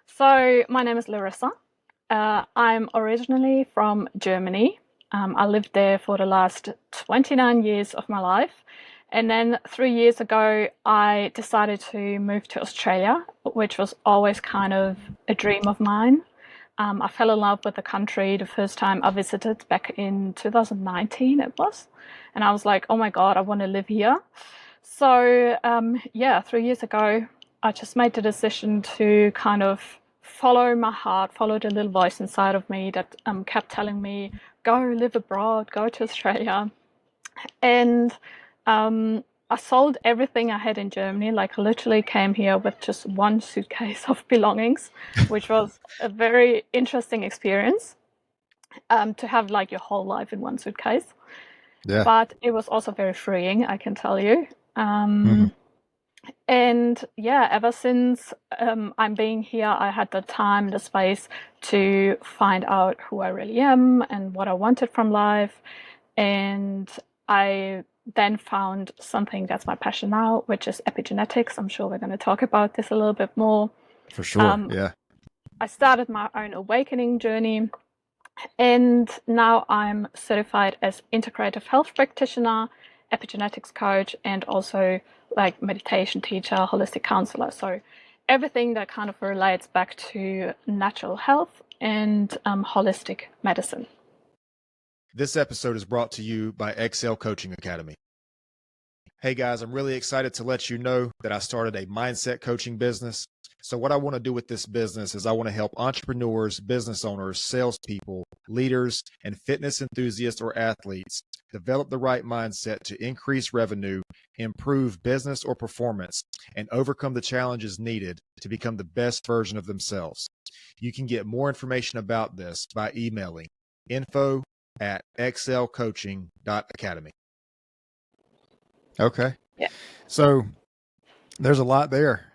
So my name is Larissa. I'm originally from Germany. I lived there for the last 29 years of my life. And then 3 years ago, I decided to move to Australia, which was always kind of a dream of mine. I fell in love with the country the first time I visited back in 2019, it was. And I was like, oh my God, I want to live here. So, yeah, 3 years ago, I just made the decision to kind of follow my heart, follow the little voice inside of me that kept telling me, go live abroad, go to Australia. And I sold everything I had in Germany, like literally came here with just one suitcase of belongings, which was a very interesting experience to have like your whole life in one suitcase. Yeah. But it was also very freeing, I can tell you. hmm And yeah, ever since I'm being here, I had the time, the space to find out who I really am and what I wanted from life. And I then found something that's my passion now, which is epigenetics. I'm sure we're going to talk about this a little bit more. For sure. Um, Yeah. I started my own awakening journey, and now I'm certified as Integrative Health Practitioner, Epigenetics Coach, and also like meditation teacher, holistic counselor. So everything that kind of relates back to natural health and holistic medicine. This episode is brought to you by Excel Coaching Academy. Hey guys, I'm really excited to let you know that I started a mindset coaching business. So what I want to do with this business is I want to help entrepreneurs, business owners, salespeople, leaders, and fitness enthusiasts or athletes develop the right mindset to increase revenue, improve business or performance, and overcome the challenges needed to become the best version of themselves. You can get more information about this by emailing info@excelcoaching.academy. Okay. Yeah. So there's a lot there.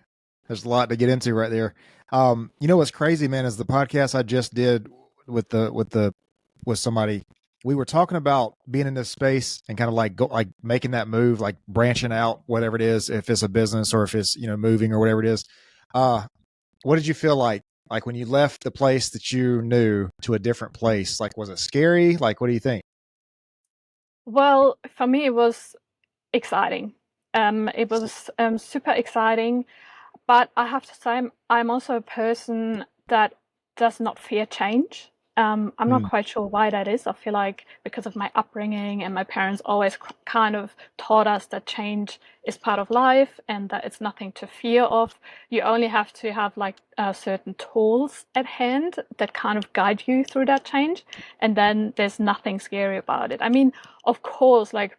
There's a lot to get into right there. You know what's crazy, man, is the podcast I just did with somebody. We were talking about being in this space and kind of like making that move, like branching out, whatever it is, if it's a business or if it's, moving or whatever it is. What did you feel like when you left the place that you knew to a different place? Like, was it scary? Like, what do you think? Well, for me, it was exciting. It was super exciting. But I have to say, I'm also a person that does not fear change. I'm not Mm, quite sure why that is. I feel like because of my upbringing and my parents always kind of taught us that change is part of life and that it's nothing to fear of. You only have to have like certain tools at hand that kind of guide you through that change. And then there's nothing scary about it. I mean, of course, like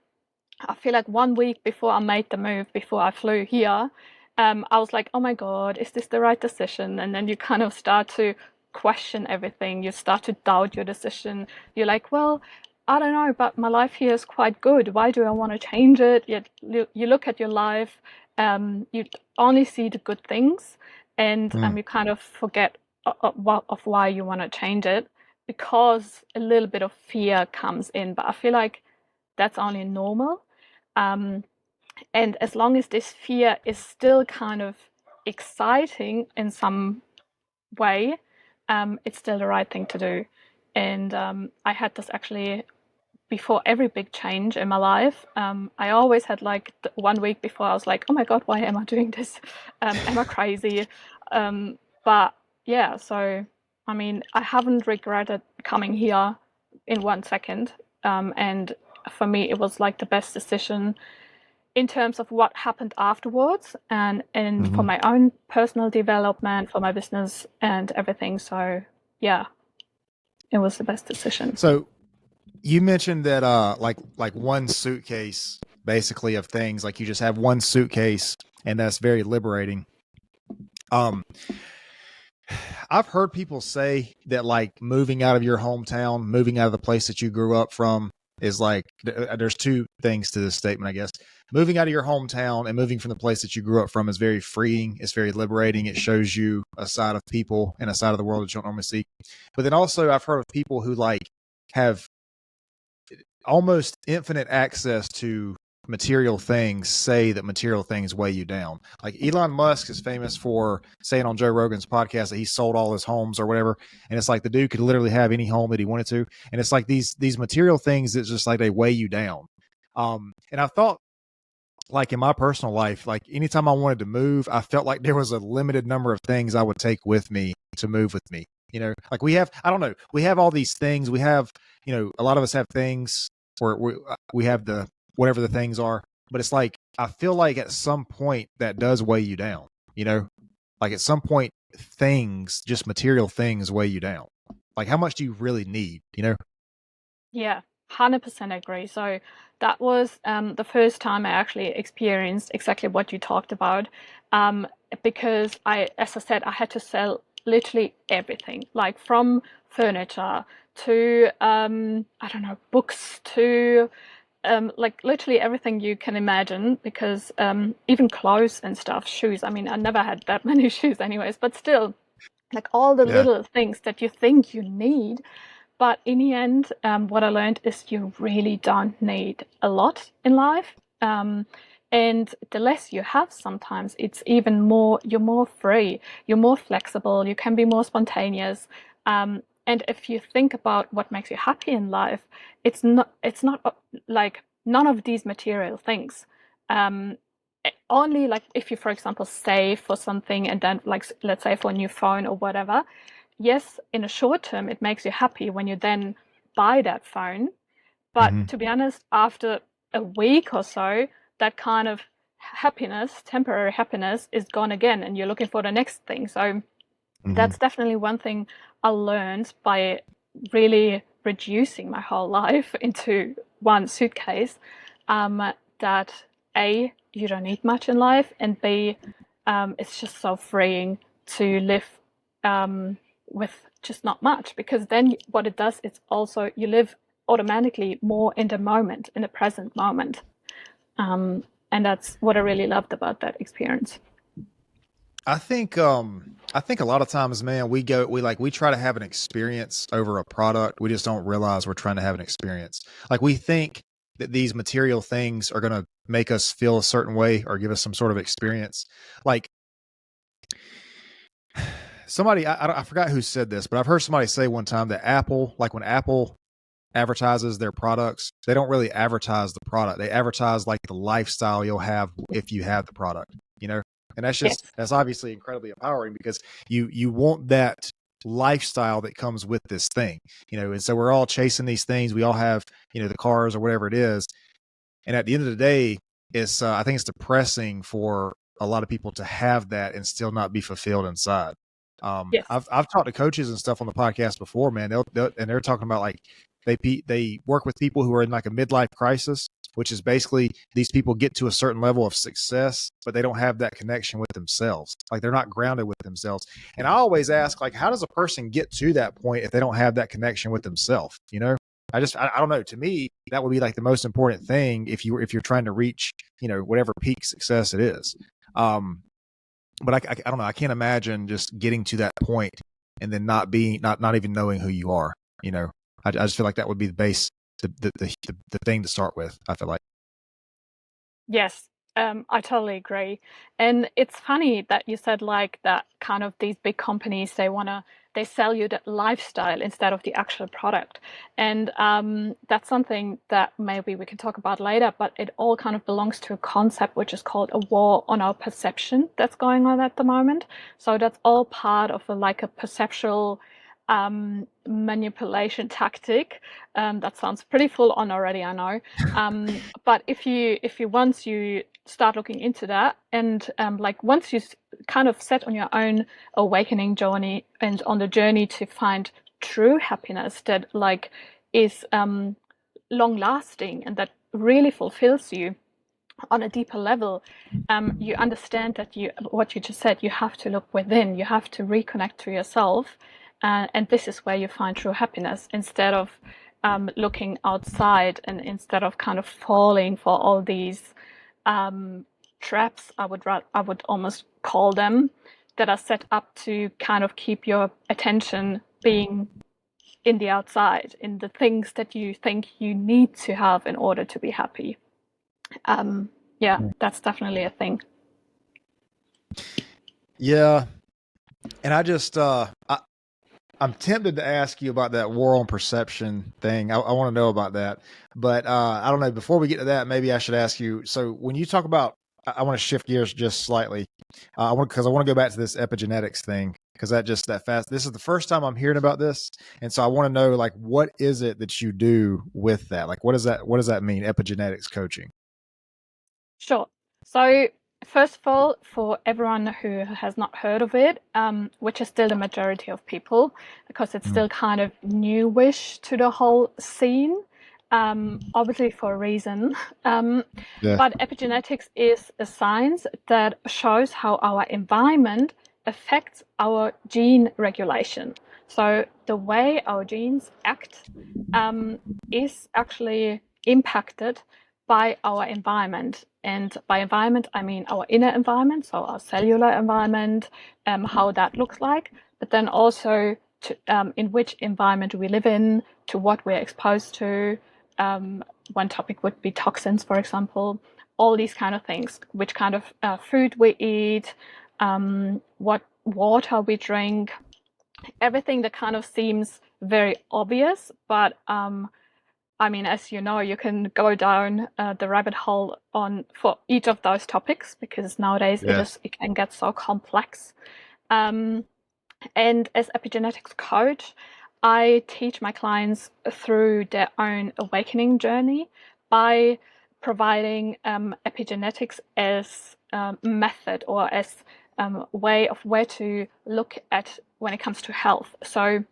I feel like 1 week before I made the move, before I flew here, I was like, oh my God, is this the right decision? And then you kind of start to question everything. You start to doubt your decision. You're like, well, I don't know, but my life here is quite good. Why do I want to change it? Yet you look at your life, you only see the good things, and mm, you kind of forget of why you want to change it because a little bit of fear comes in. But I feel like that's only normal. Um, and as long as this fear is still kind of exciting in some way, it's still the right thing to do. And I had this actually before every big change in my life. I always had like 1 week before I was like, oh my God, why am I doing this? Am I crazy? But yeah, so I mean, I haven't regretted coming here in 1 second. And for me, it was like the best decision in terms of what happened afterwards and for mhm. my own personal development, for my business and everything. So yeah, it was the best decision. So you mentioned that like one suitcase basically of things, like you just have one suitcase and that's very liberating. Um I've heard people say that like moving out of your hometown, moving out of the place that you grew up from is like there's two things to this statement, I guess. Moving out of your hometown and moving from the place that you grew up from is very freeing, it's very liberating. It shows you a side of people and a side of the world that you don't normally see. But then also I've heard of people who like have almost infinite access to material things say that material things weigh you down. Like Elon Musk is famous for saying on Joe Rogan's podcast that he sold all his homes or whatever, and it's like the dude could literally have any home that he wanted to, and it's like these material things that just like they weigh you down. And I thought, like in my personal life, like anytime I wanted to move, I felt like there was a limited number of things I would take with me to move with me. Like we have, I don't know, we have all these things. We have, a lot of us have things where we have the whatever the things are, but it's like I feel like at some point that does weigh you down. Like at some point, things, just material things, weigh you down. Like how much do you really need? Yeah, 100% agree. So that was the first time I actually experienced exactly what you talked about. Because as I said, I had to sell literally everything, like from furniture to, I don't know, books to like literally everything you can imagine, because even clothes and stuff, shoes. I mean, I never had that many shoes anyways, but still, like all the Yeah. little things that you think you need. But in the end, what I learned is you really don't need a lot in life. And the less you have, sometimes it's even more, you're more free, you're more flexible, you can be more spontaneous. And if you think about what makes you happy in life, it's not like none of these material things. Um, Only like if you, for example, save for something and then, like, let's say for a new phone or whatever, yes, in a short term, it makes you happy when you then buy that phone. But Mm-hmm. to be honest, after a week or so, that kind of happiness, temporary happiness, is gone again, and you're looking for the next thing. So Mm-hmm. that's definitely one thing I learned by really reducing my whole life into one suitcase. That A, you don't need much in life, and B, it's just so freeing to live with just not much, because then what it does, it's also you live automatically more in the moment, in the present moment. And that's what I really loved about that experience. I think a lot of times, man, we try to have an experience over a product. We just don't realize we're trying to have an experience. Like we think that these material things are going to make us feel a certain way or give us some sort of experience. Like somebody, I forgot who said this, but I've heard somebody say one time that Apple, like when Apple advertises their products, they don't really advertise the product. They advertise like the lifestyle you'll have if you have the product, you know? And Yes. that's obviously incredibly empowering because you want that lifestyle that comes with this thing, and so we're all chasing these things. We all have, the cars or whatever it is. And at the end of the day, I think it's depressing for a lot of people to have that and still not be fulfilled inside. Yes. I've talked to coaches and stuff on the podcast before, man. And they're talking about like they work with people who are in like a midlife crisis, which is basically these people get to a certain level of success, but they don't have that connection with themselves. Like they're not grounded with themselves. And I always ask, like, how does a person get to that point if they don't have that connection with themselves? I don't know. To me, that would be like the most important thing if you're trying to reach, whatever peak success it is. But I don't know. I can't imagine just getting to that point and then not even knowing who you are. I just feel like that would be the base, the thing to start with. I feel like. Yes, I totally agree. And it's funny that you said like that kind of these big companies, they sell you that lifestyle instead of the actual product. And that's something that maybe we can talk about later, but it all kind of belongs to a concept which is called a war on our perception that's going on at the moment. So that's all part of like a perceptual manipulation tactic. That sounds pretty full on already, I know. But if you once you start looking into that, and like once you kind of set on your own awakening journey and on the journey to find true happiness that like is long lasting and that really fulfills you on a deeper level, you understand that what you just said, you have to look within, you have to reconnect to yourself, and this is where you find true happiness instead of looking outside, and instead of kind of falling for all these traps, I would almost call them, that are set up to kind of keep your attention being in the outside, in the things that you think you need to have in order to be happy. Yeah, that's definitely a thing. Yeah. And I'm tempted to ask you about that war on perception thing. I want to know about that. But I don't know. Before we get to that, maybe I should ask you. So when you talk about, I want to shift gears just slightly. I want to go back to this epigenetics thing because that fast. This is the first time I'm hearing about this, and so I want to know like what is it that you do with that? Like what does that mean? Epigenetics coaching. Sure. So, first of all, for everyone who has not heard of it, which is still the majority of people, because it's still kind of newish to the whole scene, obviously for a reason. Yeah. But epigenetics is a science that shows how our environment affects our gene regulation. So, the way our genes act is actually impacted by our environment. And by environment, I mean our inner environment, so our cellular environment, how that looks like, but then also in which environment we live in, to what we're exposed to. One topic would be toxins, for example, all these kind of things, which kind of food we eat, what water we drink, everything that kind of seems very obvious, but I mean, as you know, you can go down the rabbit hole on for each of those topics because nowadays Yeah. it can get so complex. Um, and as epigenetics coach, I teach my clients through their own awakening journey by providing epigenetics as method or as way of where to look at when it comes to health. So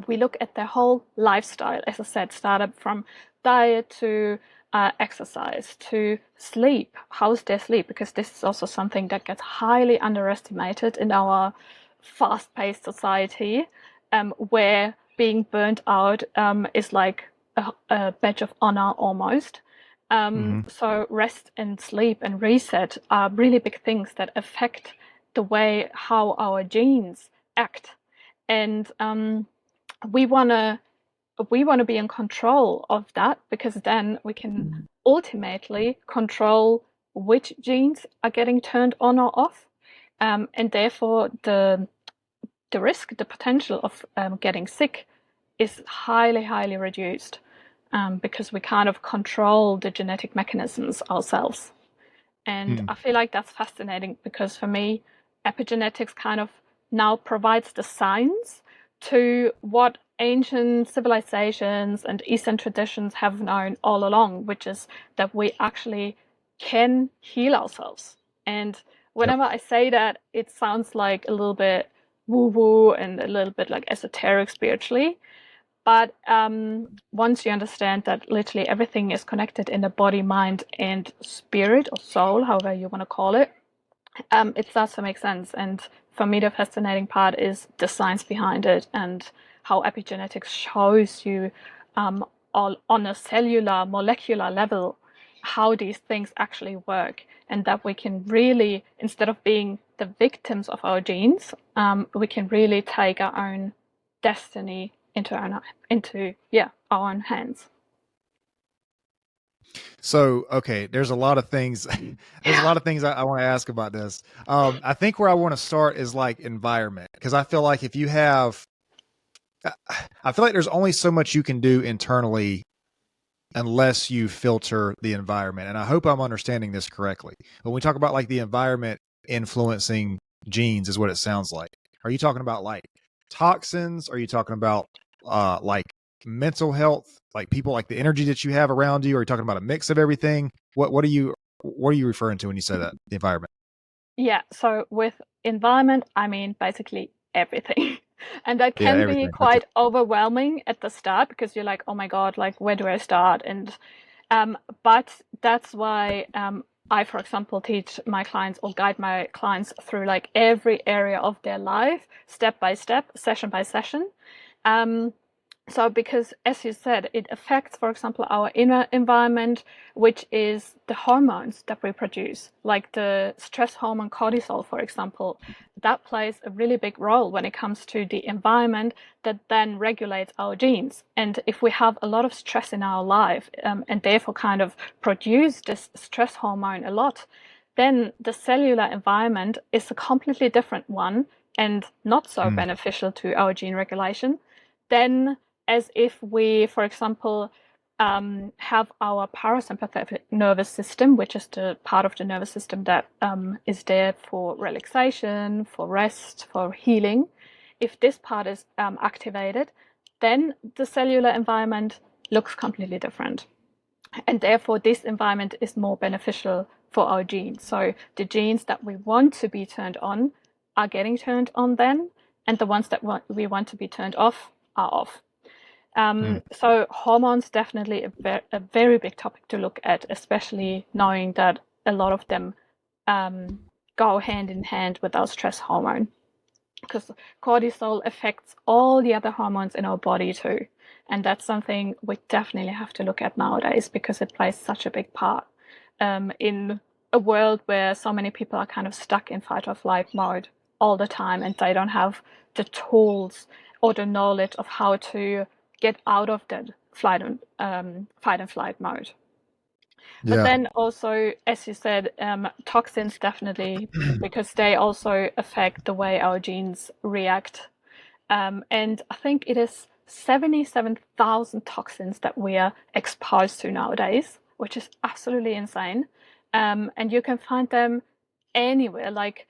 we look at their whole lifestyle, as I said, started from diet to exercise to sleep. How's their sleep? Because this is also something that gets highly underestimated in our fast paced society, where being burnt out is like a badge of honor almost. So, rest and sleep and reset are really big things that affect the way how our genes act. And we want to be in control of that because then we can ultimately control which genes are getting turned on or off, and therefore the risk, the potential of getting sick is highly reduced, because we kind of control the genetic mechanisms ourselves. And I feel like that's fascinating because for me, epigenetics kind of now provides the science to what ancient civilizations and Eastern traditions have known all along, which is that we actually can heal ourselves. And Yep. whenever I say that, it sounds like a little bit woo woo and a little bit like esoteric spiritually. But once you understand that literally everything is connected in the body, mind, and spirit or soul, however you want to call it, it starts to make sense. And for me, the fascinating part is the science behind it and how epigenetics shows you all on a cellular, molecular level how these things actually work, and that we can really, instead of being the victims of our genes, we can really take our own destiny into our own hands. So, okay, there's a lot of things. There's a lot of things I want to ask about this. I think where I want to start is like environment, because I feel like if you have, I feel like there's only so much you can do internally unless you filter the environment. And I hope I'm understanding this correctly. When we talk about like the environment influencing genes, is what it sounds like. Are you talking about like toxins? Are you talking about like mental health, like people, like the energy that you have around you? Are you talking about a mix of everything? What are you referring to when you say that, the environment? Yeah, so with environment, I mean basically everything. And that Yeah, can be everything. Okay. quite overwhelming at the start because you're like, oh my God, like where do I start? And but that's why I, for example, teach my clients or guide my clients through like every area of their life, step by step, session by session. Um, So because, as you said, it affects, for example, our inner environment, which is the hormones that we produce, like the stress hormone cortisol, for example. That plays a really big role when it comes to the environment that then regulates our genes. And if we have a lot of stress in our life, and therefore kind of produce this stress hormone a lot, then the cellular environment is a completely different one and not so beneficial to our gene regulation. Then, as if we, for example, have our parasympathetic nervous system, which is the part of the nervous system that is there for relaxation, for rest, for healing. If this part is activated, then the cellular environment looks completely different. And therefore, this environment is more beneficial for our genes. So the genes that we want to be turned on are getting turned on then, and the ones that we want to be turned off are off. So hormones definitely a very big topic to look at, especially knowing that a lot of them go hand in hand with our stress hormone, because cortisol affects all the other hormones in our body too. And that's something we definitely have to look at nowadays because it plays such a big part in a world where so many people are kind of stuck in fight or flight mode all the time, and they don't have the tools or the knowledge of how to get out of that fight and flight mode. But then also, as you said, toxins definitely, because they also affect the way our genes react. And I think it is 77,000 toxins that we are exposed to nowadays, which is absolutely insane. And you can find them anywhere, like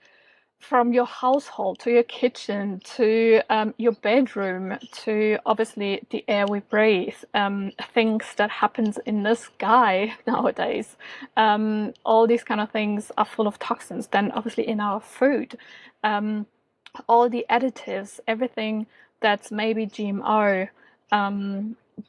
from your household to your kitchen to your bedroom to obviously the air we breathe, things that happens in the sky nowadays. All these kind of things are full of toxins. Then obviously in our food, all the additives, everything that's maybe GMO,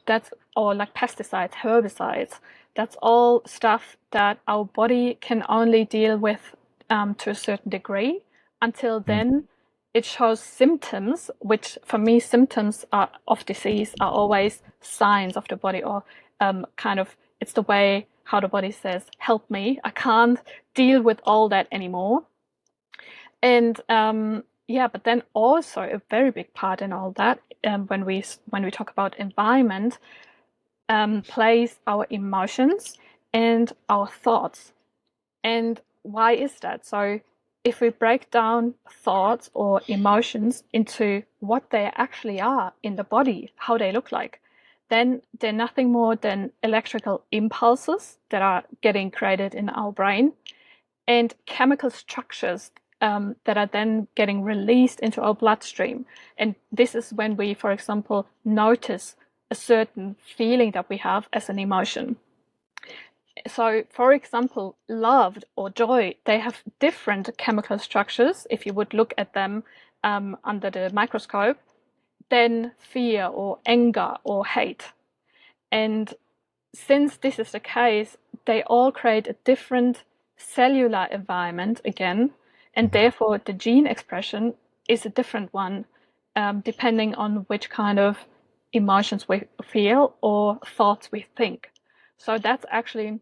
that's or like pesticides, herbicides. That's all stuff that our body can only deal with to a certain degree. Until then, it shows symptoms, which for me, symptoms of disease are always signs of the body, or kind of it's the way how the body says, "Help me! I can't deal with all that anymore." And yeah, but then also a very big part in all that, when we talk about environment, plays our emotions and our thoughts. And why is that? So if we break down thoughts or emotions into what they actually are in the body, how they look like, then they're nothing more than electrical impulses that are getting created in our brain and chemical structures that are then getting released into our bloodstream. And this is when we, for example, notice a certain feeling that we have as an emotion. So, for example, love or joy, they have different chemical structures if you would look at them under the microscope than fear or anger or hate. And since this is the case, they all create a different cellular environment again, and therefore the gene expression is a different one depending on which kind of emotions we feel or thoughts we think. So that's actually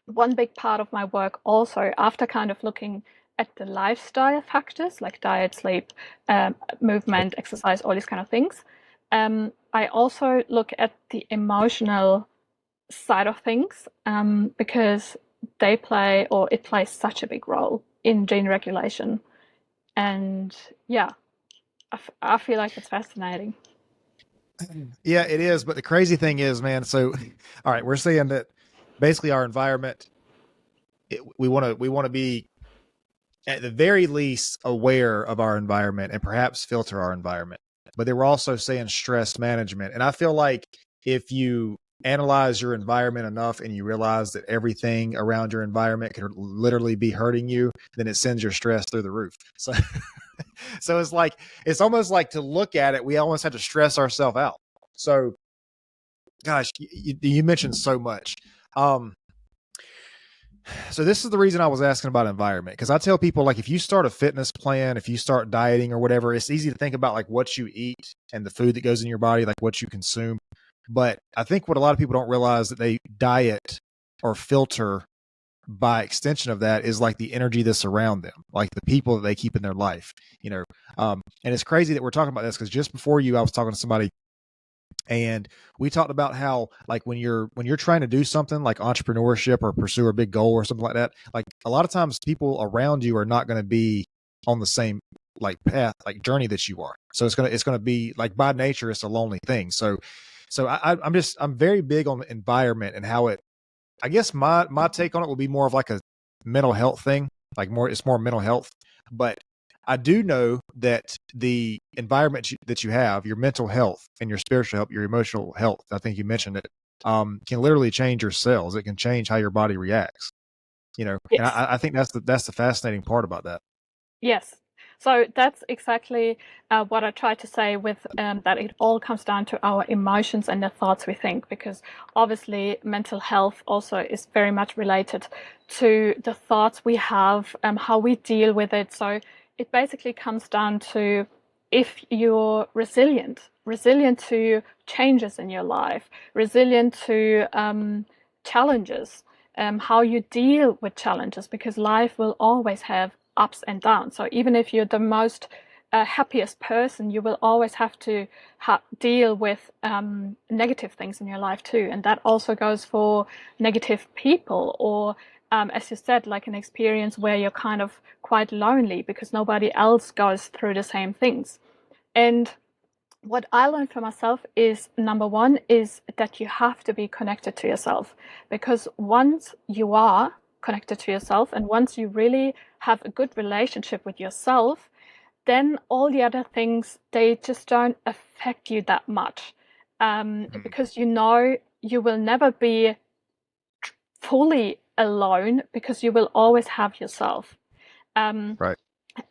one big part of my work also, after kind of looking at the lifestyle factors like diet, sleep, movement, exercise, all these kind of things. I also look at the emotional side of things because it plays such a big role in gene regulation. And yeah, I feel like it's fascinating. Yeah, it is. But the crazy thing is, man, so, all right, we're saying that basically our environment, we want to be at the very least aware of our environment and perhaps filter our environment. But they were also saying stress management. And I feel like if you analyze your environment enough and you realize that everything around your environment can literally be hurting you, then it sends your stress through the roof. So, so it's almost like to look at it, we almost have to stress ourselves out. So, gosh, you mentioned so much. So this is the reason I was asking about environment, because I tell people, like, if you start a fitness plan, if you start dieting or whatever, it's easy to think about like what you eat and the food that goes in your body, like what you consume. But I think what a lot of people don't realize that they diet or filter by extension of that is like the energy that's around them, like the people that they keep in their life, you know. And it's crazy that we're talking about this because just before you, I was talking to somebody and we talked about how like when you're trying to do something like entrepreneurship or pursue a big goal or something like that, like a lot of times people around you are not going to be on the same like path, like journey that you are. So it's gonna be like by nature it's a lonely thing. So I'm very big on the environment and how it, I guess my take on it will be more of like a mental health thing, like more it's more mental health. But I do know that the environment that you have, your mental health and your spiritual health, your emotional health, I think you mentioned it, can literally change your cells. It can change how your body reacts. You know, and Yes. I think that's the fascinating part about that. Yes. So that's exactly what I try to say with that it all comes down to our emotions and the thoughts we think, because obviously mental health also is very much related to the thoughts we have, how we deal with it. So it basically comes down to if you're resilient to changes in your life, resilient to challenges, how you deal with challenges, because life will always have ups and downs. So even if you're the most happiest person, you will always have to deal with negative things in your life too. And that also goes for negative people, or as you said, like an experience where you're kind of quite lonely because nobody else goes through the same things. And what I learned for myself is number one is that you have to be connected to yourself, because once you are connected to yourself and once you really have a good relationship with yourself, then all the other things, they just don't affect you that much, Mm, because you know you will never be fully alone because you will always have yourself. Um, right.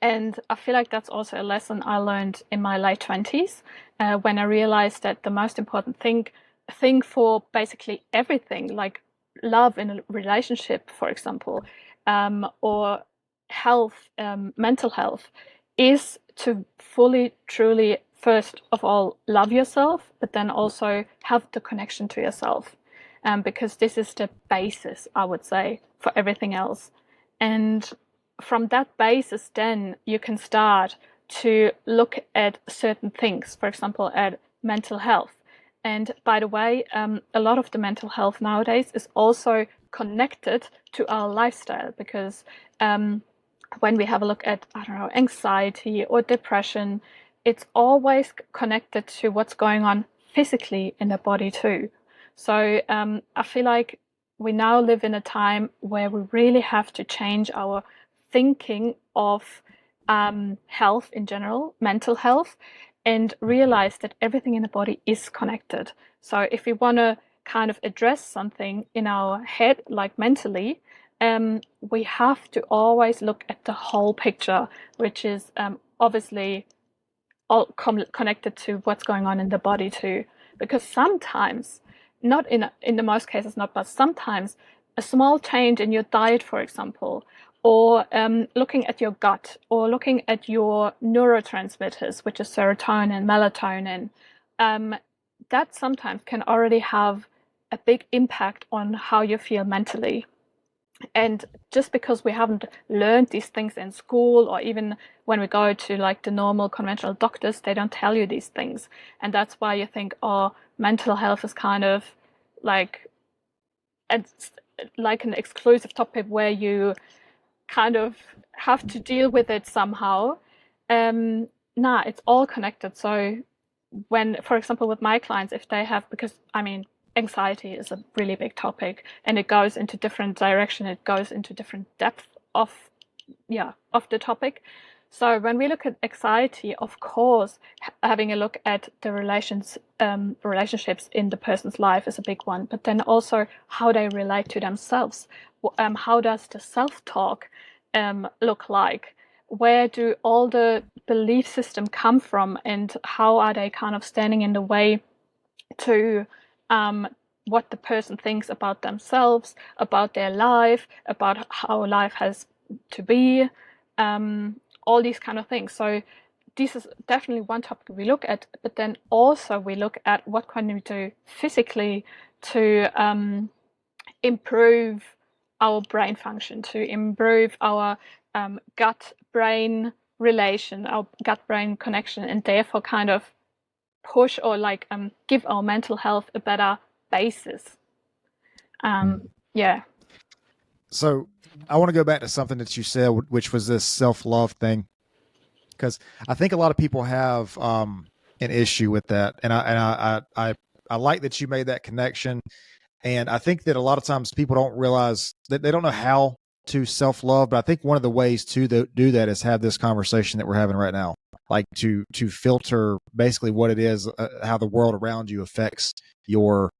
and I feel like that's also a lesson I learned in my late 20s, when I realized that the most important thing for basically everything, like love in a relationship, for example, or health, mental health, is to fully, truly, first of all, love yourself, but then also have the connection to yourself. Because this is the basis, I would say, for everything else. And from that basis, then you can start to look at certain things, for example, at mental health. And by the way, a lot of the mental health nowadays is also connected to our lifestyle, because when we have a look at, I don't know, anxiety or depression, it's always connected to what's going on physically in the body too. So I feel like we now live in a time where we really have to change our thinking of health in general, mental health, and realize that everything in the body is connected. So if we want to kind of address something in our head, like mentally, we have to always look at the whole picture, which is obviously all connected to what's going on in the body too. Because sometimes, not in the most cases, not, but sometimes a small change in your diet, for example, or looking at your gut, or looking at your neurotransmitters, which is serotonin, melatonin, that sometimes can already have a big impact on how you feel mentally. And just because we haven't learned these things in school, or even when we go to like the normal conventional doctors, they don't tell you these things. And that's why you think, oh, mental health is kind of like it's like an exclusive topic where you kind of have to deal with it somehow. Nah, it's all connected. So when, for example, with my clients, if they have, because I mean, anxiety is a really big topic, and it goes into different direction, it goes into different depth of, yeah, of the topic. So when we look at anxiety, of course, having a look at the relationships in the person's life is a big one, but then also how they relate to themselves. How does the self-talk look like? Where do all the belief system come from, and how are they kind of standing in the way to um, what the person thinks about themselves, about their life, about how life has to be, all these kind of things. So this is definitely one topic we look at, but then also we look at what can we do physically to improve our brain function, to improve our gut-brain relation, our gut-brain connection, and therefore kind of push or give our mental health a better basis. Yeah. So I want to go back to something that you said, which was this self-love thing, because I think a lot of people have an issue with that, and I like that you made that connection. And I think that a lot of times people don't realize that they don't know how to self-love, but I think one of the ways to do that is have this conversation that we're having right now, like to filter basically what it is, how the world around you affects your,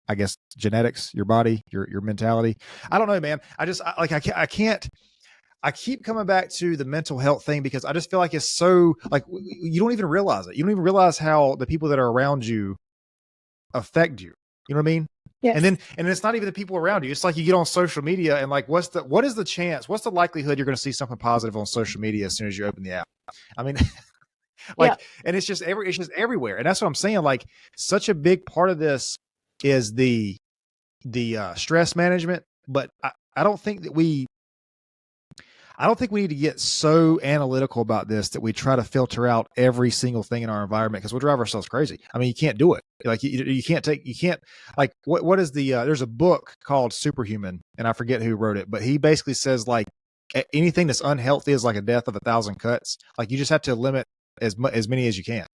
I guess, genetics, your body, your mentality. I don't know, man. I can't. I keep coming back to the mental health thing because I just feel like it's so like you don't even realize it. You don't even realize how the people that are around you affect you. You know what I mean? Yes. And it's not even the people around you. It's like you get on social media and like, what is the chance? What's the likelihood you're going to see something positive on social media as soon as you open the app? I mean, and it's just everywhere. And that's what I'm saying. Like such a big part of this is the stress management, but I don't think we need to get so analytical about this that we try to filter out every single thing in our environment because we'll drive ourselves crazy. I mean, you can't do it. Like you can't like what is the there's a book called Superhuman and I forget who wrote it, but he basically says like anything that's unhealthy is like a death of 1,000 cuts. Like you just have to limit as many as you can,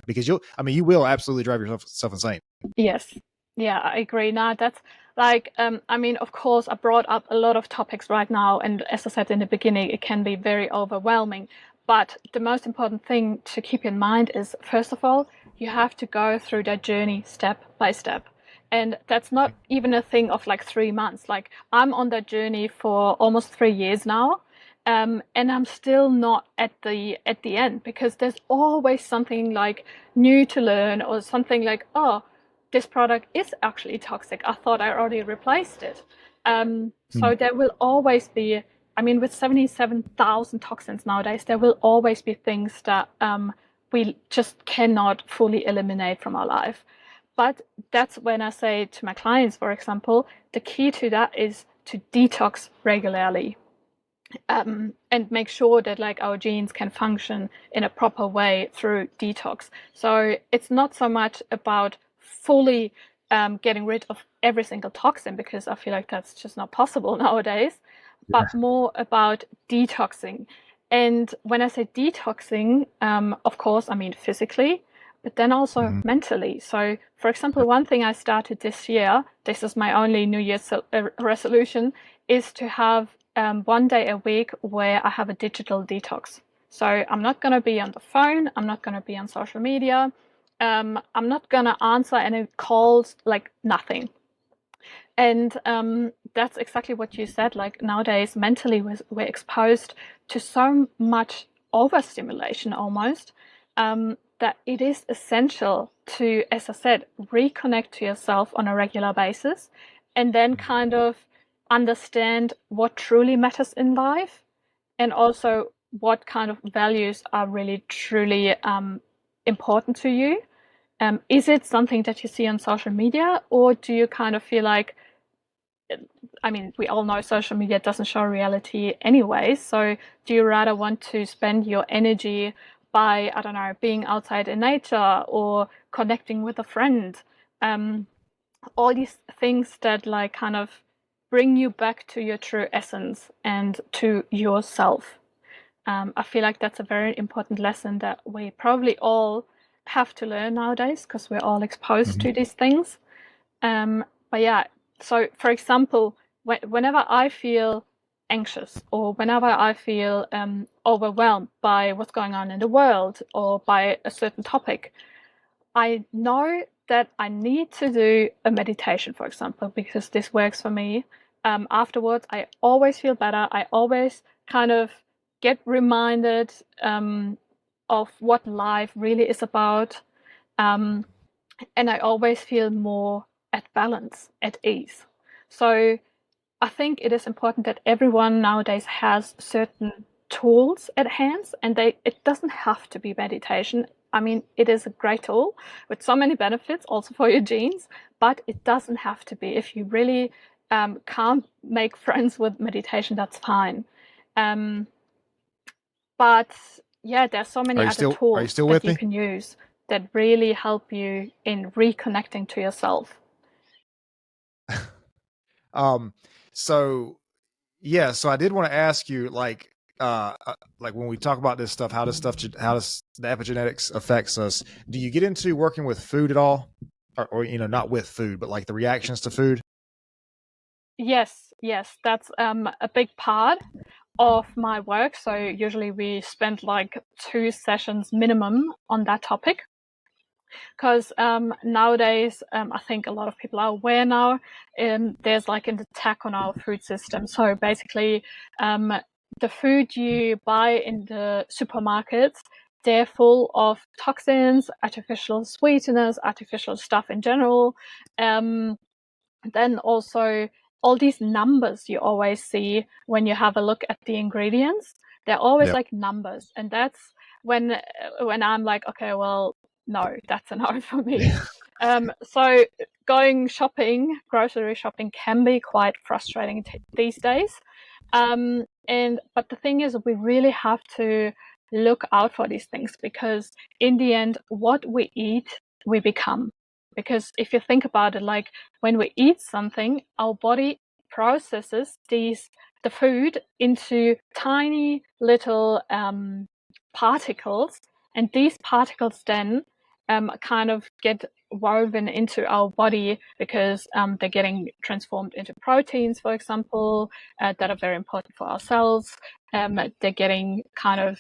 because you will absolutely drive yourself insane. Yes. Yeah, I agree. Now that's of course, I brought up a lot of topics right now, and as I said in the beginning, it can be very overwhelming. But the most important thing to keep in mind is, first of all, you have to go through that journey step by step. And that's not even a thing of like 3 months. Like I'm on that journey for almost 3 years now. And I'm still not at the end because there's always something like new to learn or something like, oh, this product is actually toxic. I thought I already replaced it. So there will always be, with 77,000 toxins nowadays, there will always be things that we just cannot fully eliminate from our life. But that's when I say to my clients, for example, the key to that is to detox regularly. And make sure that like our genes can function in a proper way through detox. So it's not so much about fully getting rid of every single toxin, because I feel like that's just not possible nowadays, but more about detoxing. And when I say detoxing, of course, I mean physically, but then also mentally. So, for example, one thing I started this year, this is my only New Year's resolution, is to have 1 day a week where I have a digital detox. So I'm not going to be on the phone. I'm not going to be on social media. I'm not going to answer any calls, like nothing. And that's exactly what you said. Like nowadays, mentally, we're exposed to so much overstimulation almost, that it is essential to, as I said, reconnect to yourself on a regular basis and then kind of understand what truly matters in life and also what kind of values are really truly important to you. Is it something that you see on social media, or do you kind of feel like, we all know social media doesn't show reality anyway. So do you rather want to spend your energy by, I don't know, being outside in nature or connecting with a friend? All these things that like kind of bring you back to your true essence and to yourself. I feel like that's a very important lesson that we probably all have to learn nowadays because we're all exposed to these things. But yeah, so for example, whenever I feel anxious or whenever I feel overwhelmed by what's going on in the world or by a certain topic, I know that I need to do a meditation, for example, because this works for me. Afterwards, I always feel better. I always kind of get reminded of what life really is about. And I always feel more at balance, at ease. So I think it is important that everyone nowadays has certain tools at hand, and it doesn't have to be meditation. I mean, it is a great tool with so many benefits also for your genes, but it doesn't have to be. If you really can't make friends with meditation, that's fine. But yeah, there's so many other Are you tools still that with you me? can use that really help you in reconnecting to yourself. So yeah, so I did want to ask you, like when we talk about this stuff, how does the epigenetics affects us? Do you get into working with food at all, or not with food, but like the reactions to food? Yes, that's a big part of my work. So usually we spend like 2 sessions minimum on that topic, because nowadays I think a lot of people are aware now there's like an attack on our food system. So basically the food you buy in the supermarkets, they're full of toxins, artificial sweeteners, artificial stuff in general. Then also all these numbers you always see when you have a look at the ingredients, they're always Yeah. like numbers, and that's when I'm like, okay, well, no, that's a no for me. So going shopping, grocery shopping, can be quite frustrating these days. But the thing is, we really have to look out for these things, because in the end, what we eat, we become. Because if you think about it, like when we eat something, our body processes the food into tiny little particles, and these particles then kind of get woven into our body, because they're getting transformed into proteins, for example, that are very important for our cells. They're getting kind of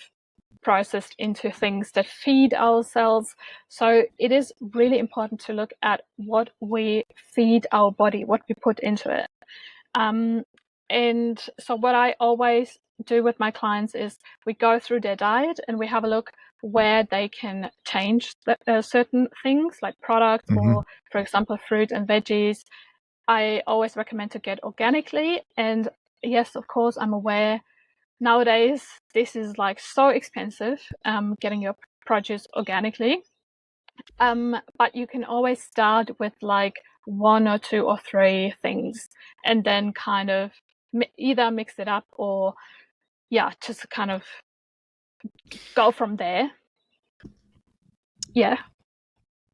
processed into things that feed our cells. So it is really important to look at what we feed our body, what we put into it. And so what I always do with my clients is we go through their diet and we have a look where they can change certain things like products, or for example, fruit and veggies. I always recommend to get organically. And yes, of course, I'm aware nowadays this is like so expensive, getting your produce organically. But you can always start with like 1 or 2 or 3 things, and then kind of either mix it up, or just kind of go from there. Yeah.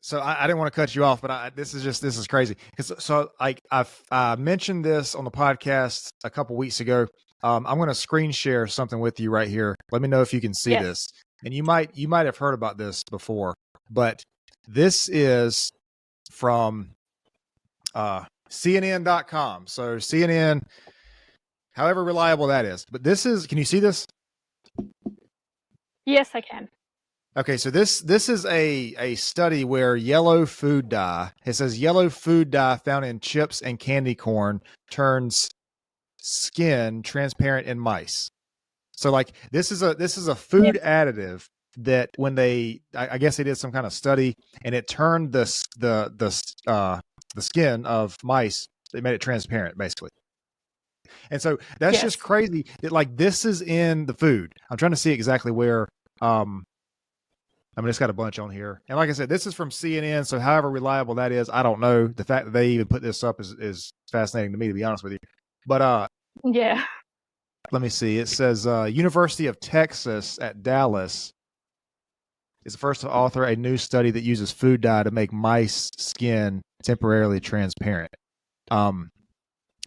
So I didn't want to cut you off, but this is crazy. So like I mentioned this on the podcast a couple weeks ago. I'm going to screen share something with you right here. Let me know if you can see this. And you might have heard about this before, but this is from CNN.com. So CNN, however reliable that is. But this is, can you see this? Yes, I can. Okay, so this is a study where yellow food dye, it says yellow food dye found in chips and candy corn turns skin transparent in mice. So like this is a food additive that when I guess they did some kind of study, and it turned the skin of mice, they made it transparent basically. And so that's just crazy that like this is in the food. I'm trying to see exactly where I mean, it's got a bunch on here. And like I said, this is from CNN. So however reliable that is, I don't know. The fact that they even put this up is fascinating to me, to be honest with you. But let me see. It says University of Texas at Dallas is the first to author a new study that uses food dye to make mice skin temporarily transparent. And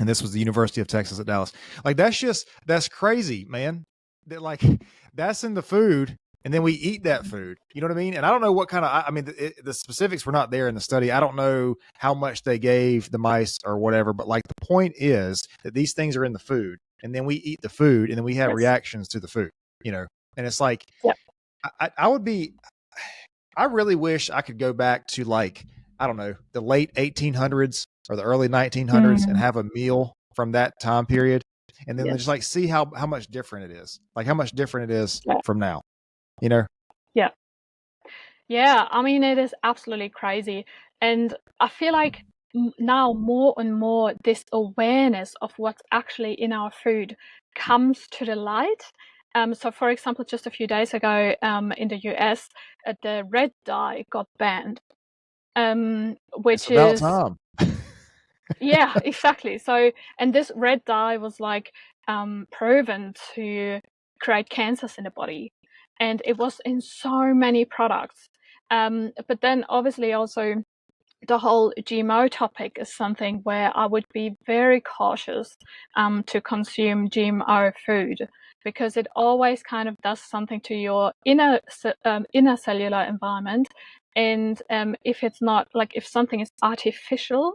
this was the University of Texas at Dallas. Like that's crazy, man. That like that's in the food, and then we eat that food. You know what I mean? And I don't know what kind of, I mean, the specifics were not there in the study. I don't know how much they gave the mice or whatever, but like the point is that these things are in the food, and then we eat the food, and then we have reactions to the food, and it's like, I really wish I could go back to like, I don't know, the late 1800s or the early 1900s and have a meal from that time period. And then just like see how much different it is, like how much different it is from now, Yeah. I mean, it is absolutely crazy. And I feel like now more and more this awareness of what's actually in our food comes to the light. So, for example, just a few days ago in the US, the red dye got banned, It's which about is, time. yeah, exactly. So, and this red dye was like proven to create cancers in the body, and it was in so many products. But then obviously also the whole GMO topic is something where I would be very cautious to consume GMO food, because it always kind of does something to your inner cellular environment. And if it's not, like, if something is artificial,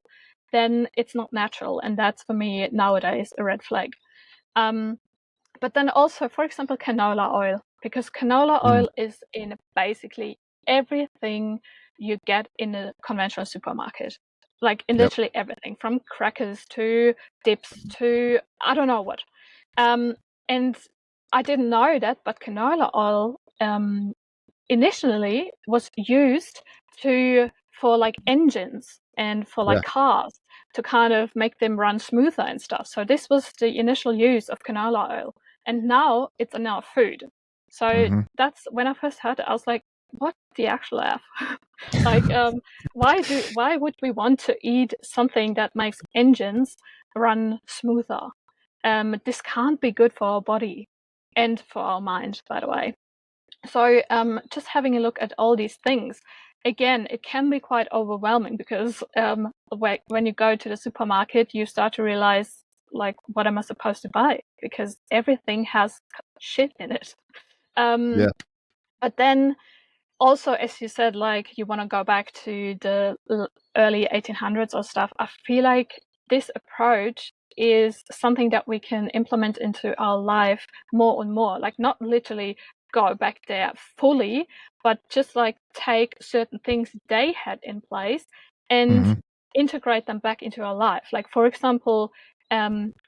then it's not natural, and that's for me nowadays a red flag. Um, but then also, for example, canola oil, because canola Mm, oil is in basically everything you get in a conventional supermarket, like in yep. literally everything from crackers to dips to I don't know what. And I didn't know that, but canola oil initially was used to for like engines and for like Yeah. cars to kind of make them run smoother and stuff. So this was the initial use of canola oil, and now it's in our food. So Hmm. that's when I first heard it, I was like, what the actual F? Like, why would we want to eat something that makes engines run smoother? This can't be good for our body and for our mind, by the way. So just having a look at all these things, again, it can be quite overwhelming, because when you go to the supermarket, you start to realize, like, what am I supposed to buy? Because everything has shit in it. Yeah. But then also, as you said, like, you want to go back to the early 1800s or stuff, I feel like this approach is something that we can implement into our life more and more. Like, not literally go back there fully, but just like take certain things they had in place and Hmm. integrate them back into our life. Like, for example,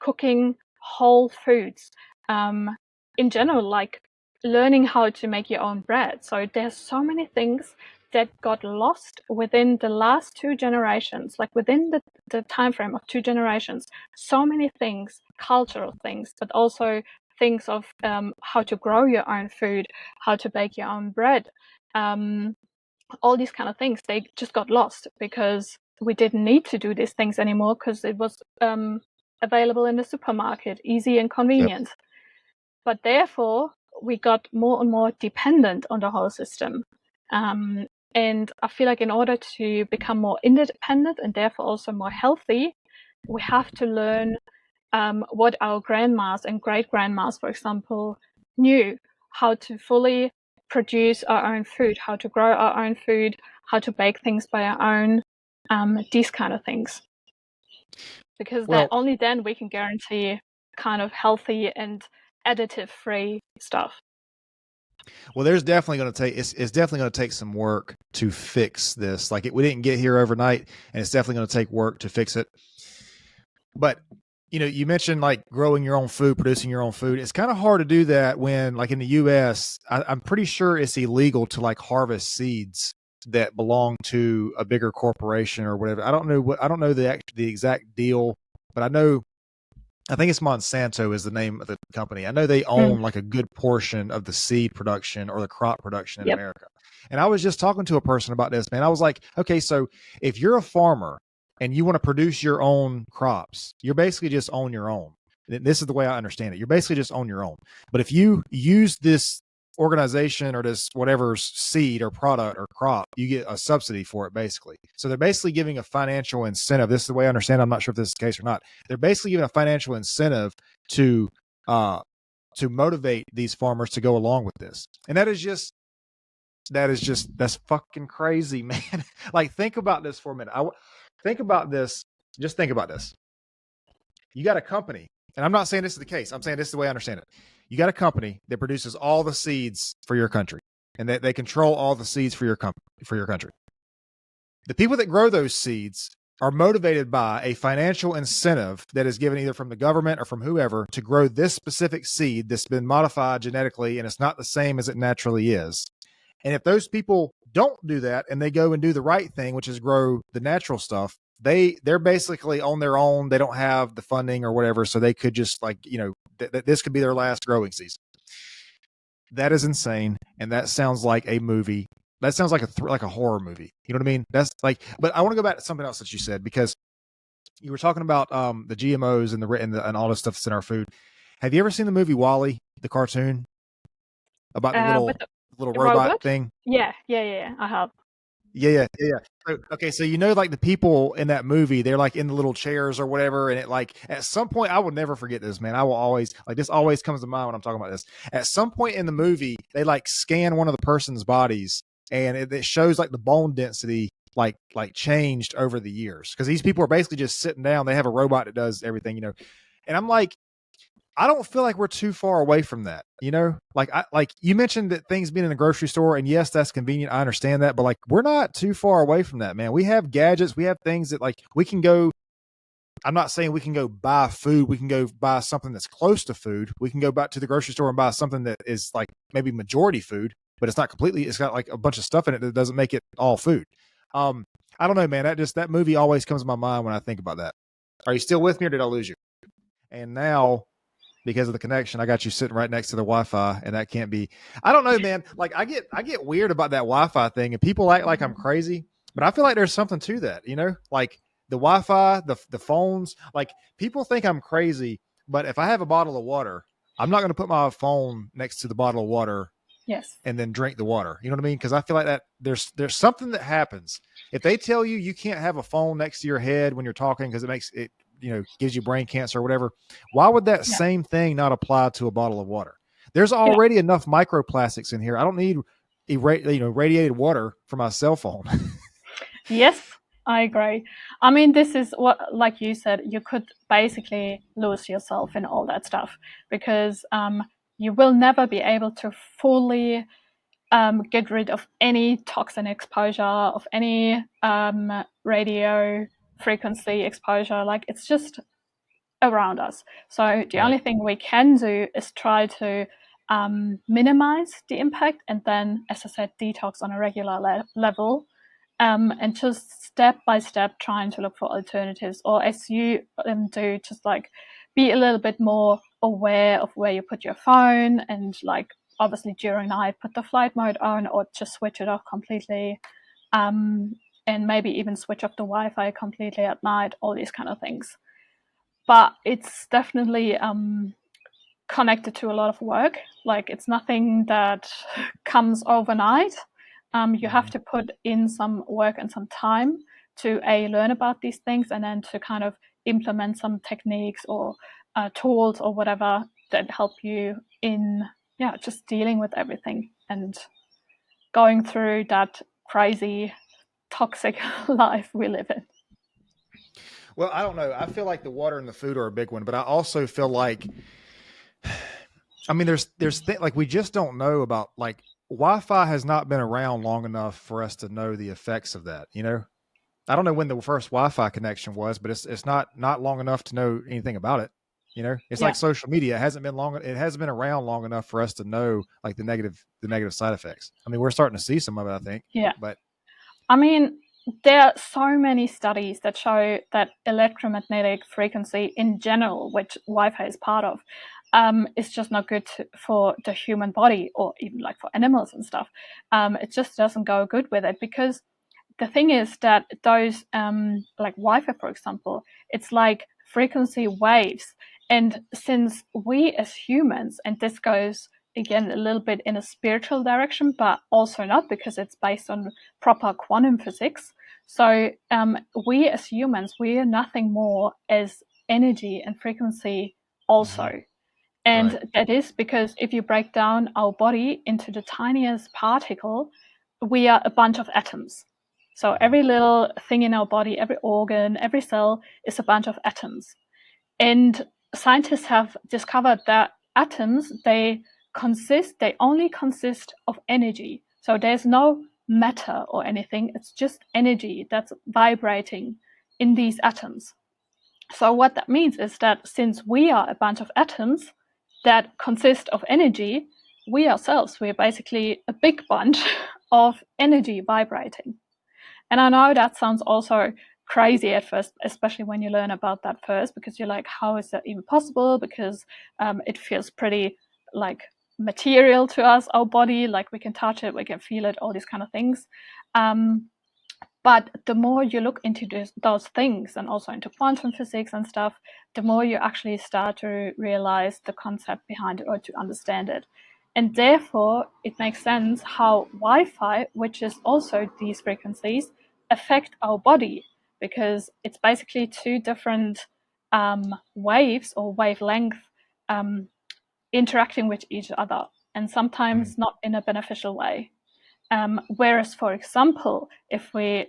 cooking whole foods, in general, like learning how to make your own bread. So there's so many things that got lost within the last two generations, like within the time frame of two generations. So many things, cultural things, but also things of how to grow your own food, how to bake your own bread. All these kind of things, they just got lost because we didn't need to do these things anymore, because it was available in the supermarket, easy and Yep. convenient. But therefore, we got more and more dependent on the whole system. And I feel like in order to become more independent and therefore also more healthy, we have to learn what our grandmas and great grandmas, for example, knew: how to fully produce our own food, how to grow our own food, how to bake things by our own, these kind of things. Because that Well, only then we can guarantee kind of healthy and additive free stuff. well, there's definitely going to take it's definitely going to take some work to fix this. Like we didn't get here overnight, and it's definitely going to take work to fix it. But you mentioned like growing your own food, producing your own food. It's kind of hard to do that when, like in the U.S., I'm pretty sure it's illegal to like harvest seeds that belong to a bigger corporation or whatever. I don't know the exact deal, but I think it's Monsanto is the name of the company. I know they Mm. own like a good portion of the seed production or the crop production in Yep. America. And I was just talking to a person about this, man. I was like, okay, so if you're a farmer and you want to produce your own crops, you're basically just on your own. This is the way I understand it. You're basically just on your own. But if you use this organization or this whatever seed or product or crop, you get a subsidy for it basically. So they're basically giving a financial incentive. This is the way I understand it. I'm not sure if this is the case or not. They're basically giving a financial incentive to uh to motivate these farmers to go along with this. And that's fucking crazy, man. Like think about this for a minute. Think about this. Just think about this. You got a company, and I'm not saying this is the case. I'm saying this is the way I understand it. You got a company that produces all the seeds for your country, and they control all the seeds for your country. The people that grow those seeds are motivated by a financial incentive that is given either from the government or from whoever to grow this specific seed that's been modified genetically and it's not the same as it naturally is. And if those people don't do that and they go and do the right thing, which is grow the natural stuff, they're basically on their own. They don't have the funding or whatever, so they could just like, this could be their last growing season. That is insane, and that sounds like a movie. That sounds like a horror movie. You know what I mean? That's like. But I want to go back to something else that you said, because you were talking about the GMOs and all this stuff that's in our food. Have you ever seen the movie WALL-E, the cartoon about the With little the robot robot? thing? Yeah, I have. Yeah. Okay, so like the people in that movie, they're like in the little chairs or whatever, and it like at some point, I will never forget this, man. I will always like this. Always comes to mind when I'm talking about this. At some point in the movie, they like scan one of the person's bodies, and it shows like the bone density like changed over the years, because these people are basically just sitting down. They have a robot that does everything, and I'm like, I don't feel like we're too far away from that, like you mentioned that things being in a grocery store, and yes, that's convenient. I understand that, but like, we're not too far away from that, man. We have gadgets, we have things that like we can go. I'm not saying we can go buy food. We can go buy something that's close to food. We can go back to the grocery store and buy something that is like maybe majority food, but it's not completely. It's got like a bunch of stuff in it that doesn't make it all food. I don't know, man. That movie always comes to my mind when I think about that. Are you still with me, or did I lose you? And now, because of the connection, I got you sitting right next to the Wi-Fi, and that can't be. I don't know, man. Like I get weird about that Wi-Fi thing, and people act like I'm crazy, but I feel like there's something to that. Like the Wi-Fi, the phones. Like, people think I'm crazy, but if I have a bottle of water, I'm not going to put my phone next to the bottle of water. Yes. And then drink the water. You know what I mean? Because I feel like that there's something that happens if they tell you can't have a phone next to your head when you're talking, because it makes it, gives you brain cancer or whatever. Why would that same thing not apply to a bottle of water? There's already enough microplastics in here. I don't need radiated water for my cell phone. Yes, I agree. I mean, this is what, like you said, you could basically lose yourself in all that stuff, because you will never be able to fully get rid of any toxin exposure, of any radio frequency exposure. Like, it's just around us. So the only thing we can do is try to minimize the impact, and then, as I said, detox on a regular level, and just step by step trying to look for alternatives, or as you do, just like be a little bit more aware of where you put your phone, and like obviously during night put the flight mode on, or just switch it off completely, and maybe even switch off the Wi-Fi completely at night, all these kind of things. But it's definitely connected to a lot of work. Like, it's nothing that comes overnight. You have to put in some work and some time to learn about these things, and then to kind of implement some techniques or tools or whatever that help you in just dealing with everything and going through that crazy toxic life we live in. Well, I don't know. I feel like the water and the food are a big one, but I also feel like, I mean, there's like, we just don't know about, like, Wi-Fi has not been around long enough for us to know the effects of that. I don't know when the first Wi-Fi connection was, but it's not long enough to know anything about it. It's like social media. It hasn't been around long enough for us to know like the negative side effects. I mean, we're starting to see some of it, I think. Yeah. But I mean, there are so many studies that show that electromagnetic frequency in general, which Wi-Fi is part of, is just not good for the human body, or even like for animals and stuff. It just doesn't go good with it, because the thing is that those, like Wi-Fi, for example, it's like frequency waves. And since we as humans, and this goes again a little bit in a spiritual direction, but also not, because it's based on proper quantum physics. So we as humans, we are nothing more as energy and frequency also. And that is because if you break down our body into the tiniest particle, we are a bunch of atoms. So every little thing in our body, every organ, every cell is a bunch of atoms. And scientists have discovered that atoms, they only consist of energy. So there's no matter or anything. It's just energy that's vibrating in these atoms. So what that means is that since we are a bunch of atoms that consist of energy, we ourselves, we're basically a big bunch of energy vibrating. And I know that sounds also crazy at first, especially when you learn about that first, because you're like, how is that even possible? Because it feels pretty like material to us, our body, like we can touch it, we can feel it, all these kind of things. But the more you look into those things, and also into quantum physics and stuff, the more you actually start to realize the concept behind it, or to understand it. And therefore, it makes sense how Wi-Fi, which is also these frequencies, affect our body, because it's basically two different waves or wavelength interacting with each other, and sometimes not in a beneficial way. Whereas, for example,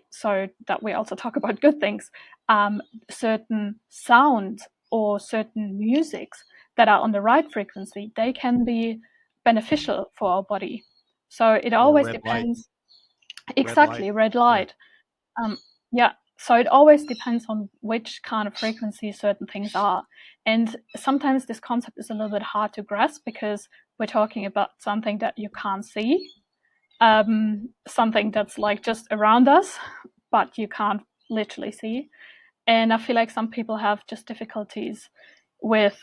so that we also talk about good things, certain sounds or certain musics that are on the right frequency, they can be beneficial for our body. So it Or always red light. depends. Exactly, red light. Yeah. So it always depends on which kind of frequency certain things are. And sometimes this concept is a little bit hard to grasp, because we're talking about something that you can't see, something that's like just around us, but you can't literally see. And I feel like some people have just difficulties with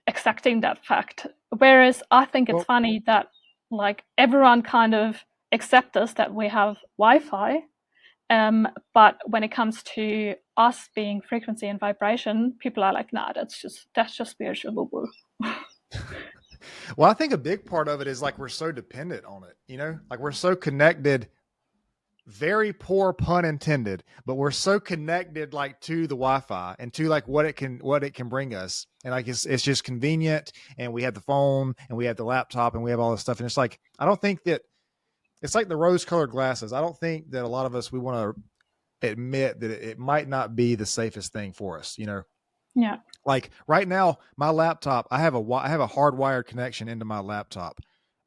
accepting that fact. Whereas I think it's funny that like everyone kind of accepts us that we have Wi-Fi. But when it comes to us being frequency and vibration, people are like, nah, that's just spiritual boo-boo. Well, I think a big part of it is like we're so dependent on it, like we're so connected, very poor pun intended, but we're so connected like to the Wi-Fi and to like what it can bring us. And like it's just convenient, and we have the phone and we have the laptop and we have all this stuff. And it's like, I don't think that it's like the rose colored glasses. I don't think that a lot of us, we want to admit that it might not be the safest thing for us, Yeah. Like right now, my laptop, I have a hardwired connection into my laptop,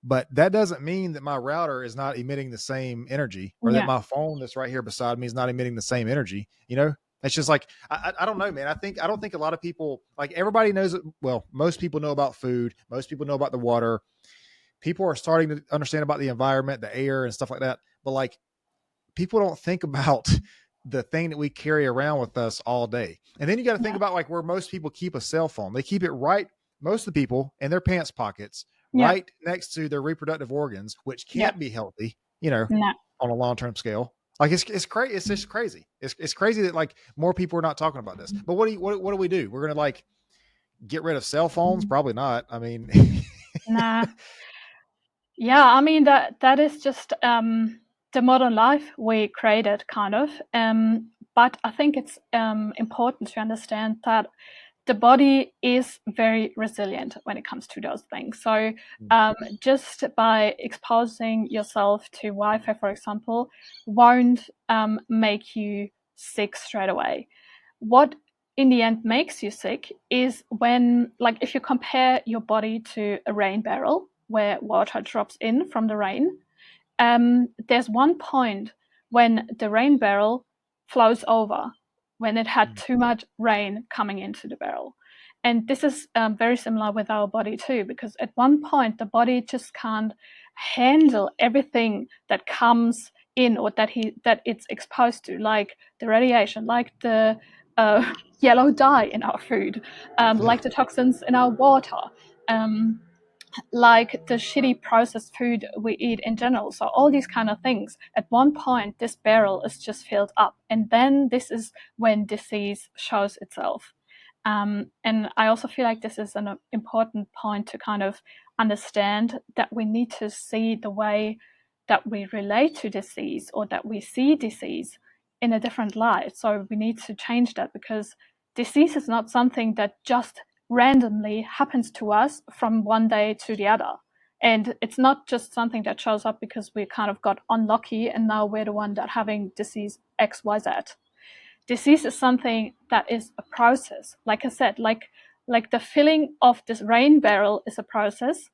but that doesn't mean that my router is not emitting the same energy, or that my phone that's right here beside me is not emitting the same energy. It's just like, I don't know, man. I don't think a lot of people, like everybody knows it. Well, most people know about food. Most people know about the water. People are starting to understand about the environment, the air and stuff like that. But like, people don't think about the thing that we carry around with us all day. And then you got to think about like where most people keep a cell phone. They keep it right, most of the people, in their pants pockets, right next to their reproductive organs, which can't be healthy, on a long-term scale. Like it's crazy. It's just crazy. It's crazy that like more people are not talking about this. But what do we do? We're going to like get rid of cell phones? Probably not. I mean, Nah. Yeah, I mean that is just the modern life we created, kind of. But I think it's important to understand that the body is very resilient when it comes to those things. So just by exposing yourself to Wi-Fi, for example, won't make you sick straight away. What in the end makes you sick is when, like, if you compare your body to a rain barrel where water drops in from the rain, there's one point when the rain barrel flows over, when it had too much rain coming into the barrel. And this is very similar with our body too, because at one point the body just can't handle everything that comes in, or that it's exposed to, like the radiation, like the yellow dye in our food, like the toxins in our water, like the shitty processed food we eat in general. So all these kind of things, at one point this barrel is just filled up, and then this is when disease shows itself. And I also feel like this is an important point to kind of understand, that we need to see the way that we relate to disease, or that we see disease, in a different light. So we need to change that, because disease is not something that just randomly happens to us from one day to the other. And it's not just something that shows up because we kind of got unlucky and now we're the one that having disease XYZ. Disease is something that is a process. Like I said, like the filling of this rain barrel is a process.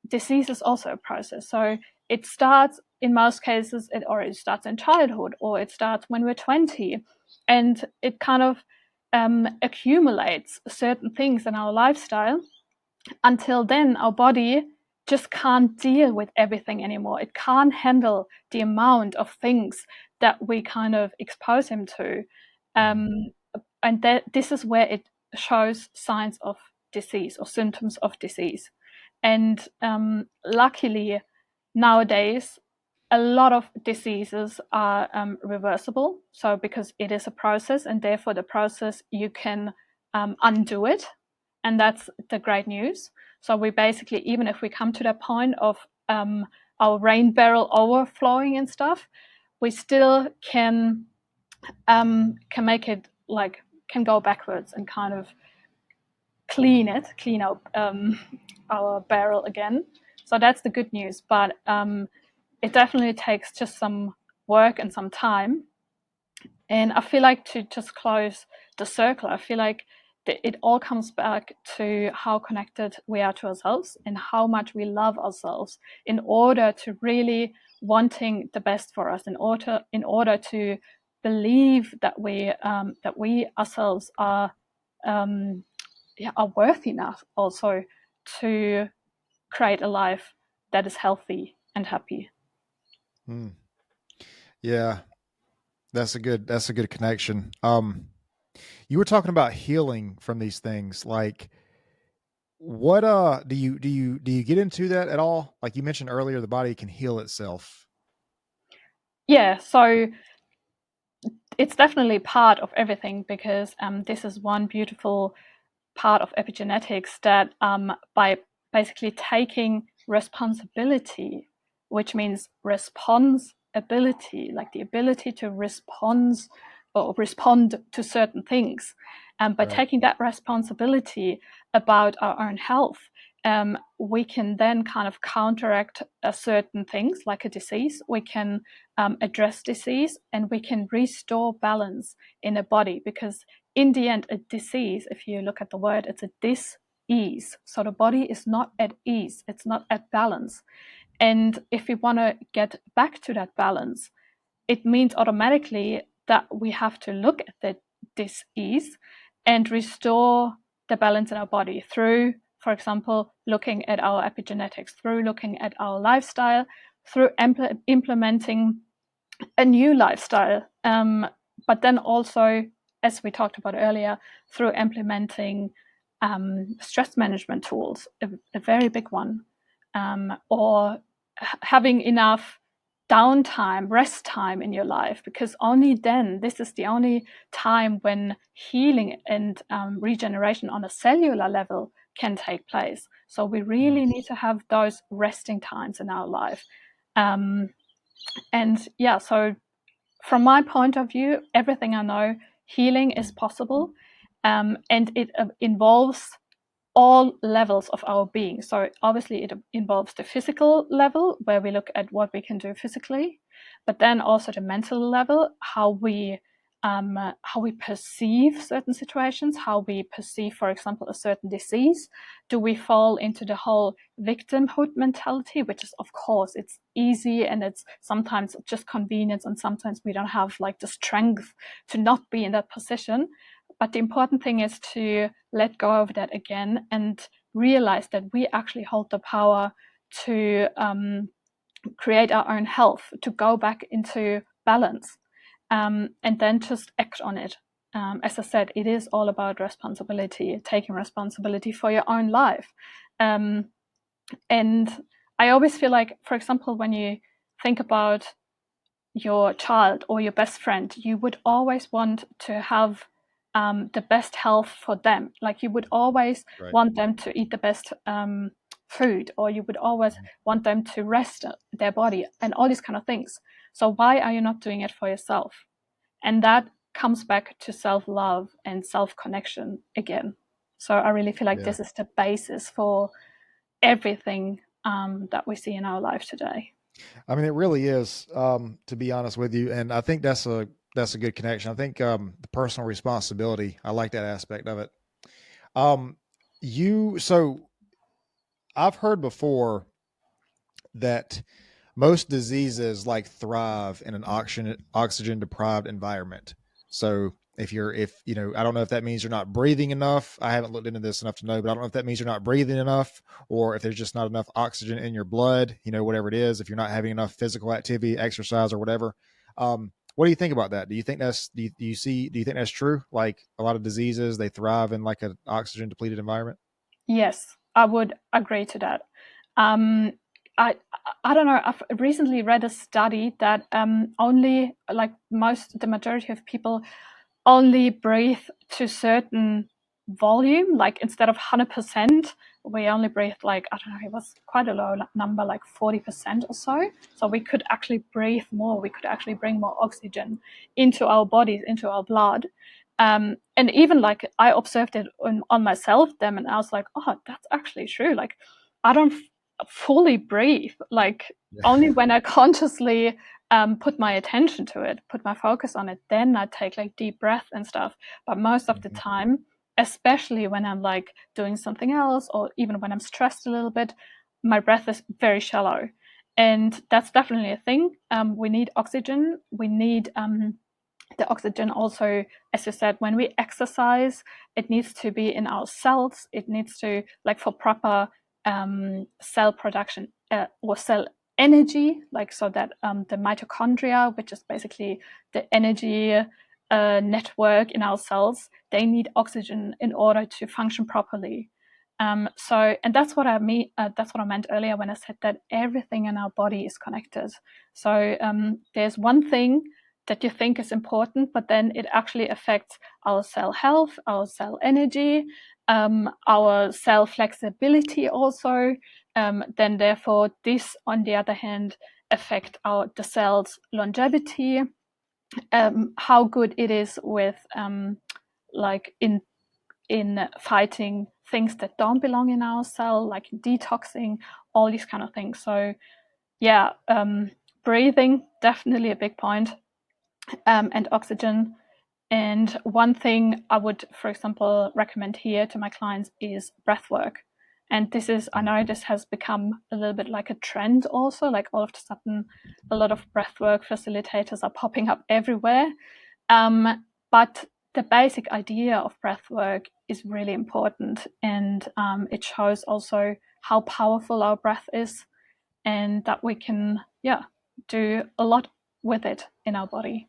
Disease is also a process. So it starts, in most cases, it already starts in childhood, or it starts when we're 20, and it kind of accumulates certain things in our lifestyle. Until then, our body just can't deal with everything anymore. It can't handle the amount of things that we kind of expose him to. And this is where it shows signs of disease or symptoms of disease. And luckily, nowadays, a lot of diseases are reversible. So because it is a process, and therefore the process, you can undo it. And that's the great news. So we basically, even if we come to that point of our rain barrel overflowing and stuff, we still can make it like, can go backwards and kind of clean up our barrel again. So that's the good news. But it definitely takes just some work and some time. And I feel like, to just close the circle, I feel like it all comes back to how connected we are to ourselves and how much we love ourselves, in order to really wanting the best for us, in order to believe that we ourselves are worthy enough also to create a life that is healthy and happy. Yeah, that's a good connection. You were talking about healing from these things. Like, what do you get into that at all? Like you mentioned earlier, the body can heal itself. Yeah, so it's definitely part of everything, because this is one beautiful part of epigenetics, that by basically taking responsibility, which means responsibility, like the ability to respond to certain things, by Right. taking that responsibility about our own health, we can then kind of counteract certain things like a disease. We can address disease, and we can restore balance in a body, because in the end, a disease, if you look at the word, it's a dis-ease. So the body is not at ease, it's not at balance. And if we want to get back to that balance, it means automatically that we have to look at the dis-ease and restore the balance in our body through, for example, looking at our epigenetics, through looking at our lifestyle, through implementing a new lifestyle, but then also, as we talked about earlier, through implementing stress management tools, a very big one, or having enough downtime, rest time in your life, because only then, this is the only time when healing and regeneration on a cellular level can take place. So we really need to have those resting times in our life. And yeah, so from my point of view, everything I know, healing is possible, and it involves all levels of our being. So obviously it involves the physical level, where we look at what we can do physically, but then also the mental level, how we perceive certain situations, how we perceive, for example, a certain disease. Do we fall into the whole victimhood mentality, which is, of course, it's easy and it's sometimes just convenience, and sometimes we don't have like the strength to not be in that position. But the important thing is to let go of that again and realize that we actually hold the power to create our own health, to go back into balance, and then just act on it. As I said, it is all about responsibility, taking responsibility for your own life. And I always feel like, for example, when you think about your child or your best friend, you would always want to have the best health for them. Like you would always want them to eat the best food, or you would always want them to rest their body and all these kind of things. So why are you not doing it for yourself? And that comes back to self-love and self-connection again. So I really feel like this is the basis for everything that we see in our life today. I mean, it really is, to be honest with you. And I think that's a good connection. I think the personal responsibility, I like that aspect of it. So I've heard before that most diseases like thrive in an oxygen deprived environment. So if you know, I don't know if that means you're not breathing enough. I haven't looked into this enough to know, but I don't know if that means you're not breathing enough, or if there's just not enough oxygen in your blood, you know, whatever it is, if you're not having enough physical activity, exercise or whatever. What do you think about that? Do you think that's true? Like a lot of diseases, they thrive in like an oxygen depleted environment? Yes, I would agree to that. Um, I I don't know. I've recently read a study that only like the majority of people only breathe to certain volume. Like instead of 100%, we only breathe like, I don't know, it was quite a low number, like 40% or so. So we could actually breathe more. We could actually bring more oxygen into our bodies, into our blood. And even like I observed it on myself then, and I was like, oh, that's actually true. Like I don't fully breathe, like only when I consciously put my attention to it, put my focus on it, then I take like deep breath and stuff. But most of the Mhm. time, especially when I'm like doing something else, or even when I'm stressed a little bit, my breath is very shallow. And that's definitely a thing. We need oxygen. We need the oxygen also, as you said, when we exercise, it needs to be in our cells. It needs to, like for proper cell production or cell energy, like so that the mitochondria, which is basically the energy network in our cells, they need oxygen in order to function properly. And that's what I mean. That's what I meant earlier when I said that everything in our body is connected. So there's one thing that you think is important, but then it actually affects our cell health, our cell energy, our cell flexibility also. Then therefore, this on the other hand affect the cell's longevity, how good it is with like in fighting things that don't belong in our cell, like detoxing, all these kind of things. So yeah, breathing definitely a big point, and oxygen. And one thing I would, for example, recommend here to my clients is breath work. And this is, I know this has become a little bit like a trend also, like all of a sudden, a lot of breathwork facilitators are popping up everywhere. But the basic idea of breathwork is really important. And it shows also how powerful our breath is, and that we can, yeah, do a lot with it in our body.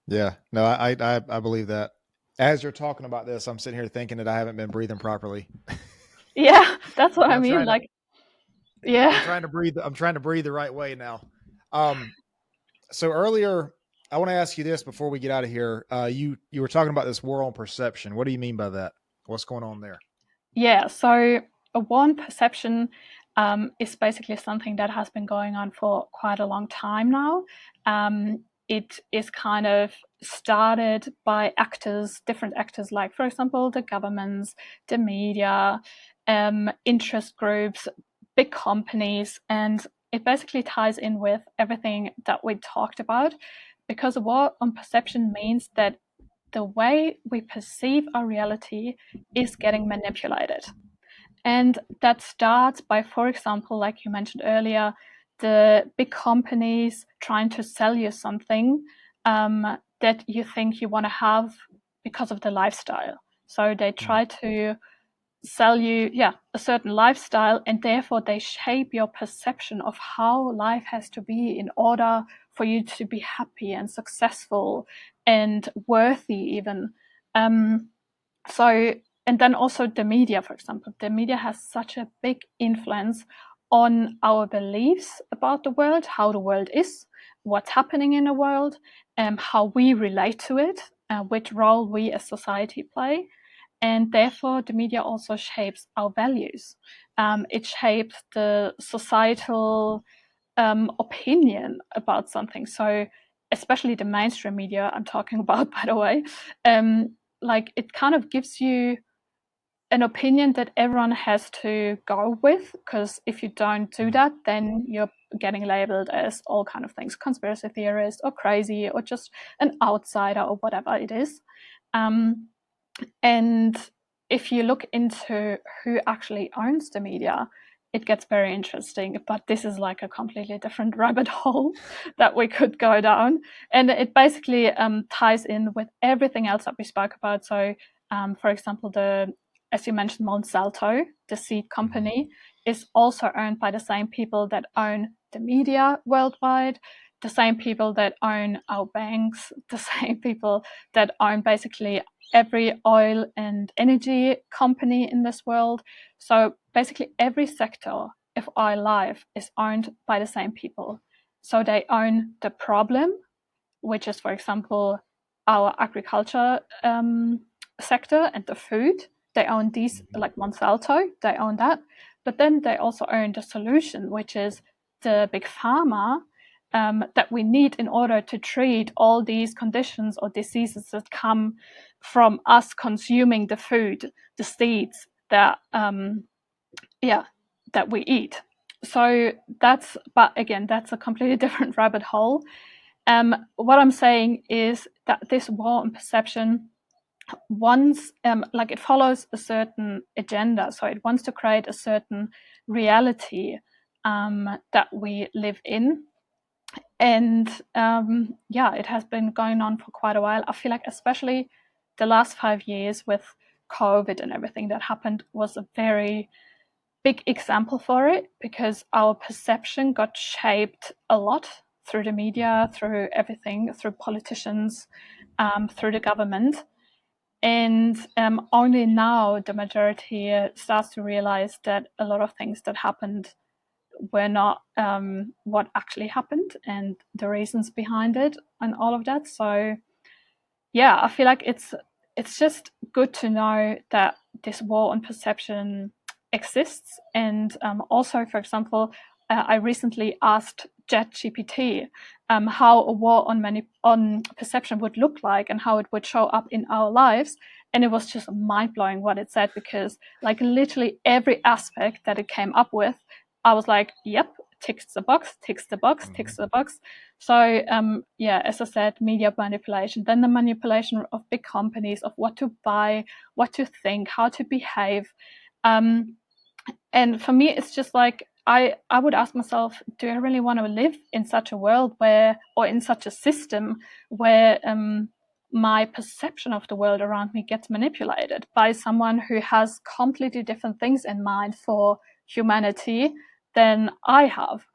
Yeah, no, I believe that. As you're talking about this, I'm sitting here thinking that I haven't been breathing properly. Yeah, that's what And I mean. Like, yeah. I'm trying to breathe. I'm trying to breathe the right way now. Um, so earlier, I want to ask you this before we get out of here. You were talking about this war on perception. What do you mean by that? What's going on there? Yeah, so a one perception is basically something that has been going on for quite a long time now. It is kind of started by actors, different actors, like, for example, the governments, the media, interest groups, big companies, and it basically ties in with everything that we talked about, because a war on perception means that the way we perceive our reality is getting manipulated. And that starts by, for example, like you mentioned earlier, the big companies trying to sell you something that you think you want to have because of the lifestyle. So they try to sell you, yeah, a certain lifestyle, and therefore they shape your perception of how life has to be in order for you to be happy and successful and worthy even. Um, so, and then also the media, for example, the media has such a big influence on our beliefs about the world, how the world is, what's happening in the world, how we relate to it, which role we as society play. And therefore, the media also shapes our values. It shapes the societal opinion about something. So, especially the mainstream media I'm talking about, by the way, like it kind of gives you an opinion that everyone has to go with, because if you don't do that, then you're getting labeled as all kind of things, conspiracy theorist or crazy or just an outsider or whatever it is. Um, and if you look into who actually owns the media, it gets very interesting. But this is like a completely different rabbit hole that we could go down. And it basically ties in with everything else that we spoke about. So, for example, as you mentioned, Monsanto, the seed company, is also owned by the same people that own the media worldwide. the same people that own our banks, the same people that own basically every oil and energy company in this world. So basically every sector of our life is owned by the same people. So they own the problem, which is, for example, our agriculture sector and the food. They own these, like Monsanto, they own that. But then they also own the solution, which is the big pharma that we need in order to treat all these conditions or diseases that come from us consuming the food, the seeds that that we eat. So but again, that's a completely different rabbit hole. What I'm saying is that this war on perception wants, it follows a certain agenda. So it wants to create a certain reality that we live in. And it has been going on for quite a while. I feel like especially the last 5 years with COVID and everything that happened was a very big example for it, because our perception got shaped a lot through the media, through everything, through politicians, through the government. And only now the majority starts to realize that a lot of things that happened were not what actually happened and the reasons behind it and all of that. So yeah, I feel like it's just good to know that this war on perception exists. And also, for example, I recently asked ChatGPT how a war on perception would look like and how it would show up in our lives. And it was just mind blowing what it said, because like literally every aspect that it came up with, I was like, yep, ticks the box, ticks the box, ticks the box. So as I said, media manipulation, then the manipulation of big companies, of what to buy, what to think, how to behave. And for me, it's just like, I would ask myself, do I really want to live in such a world where, or in such a system where my perception of the world around me gets manipulated by someone who has completely different things in mind for humanity than I have?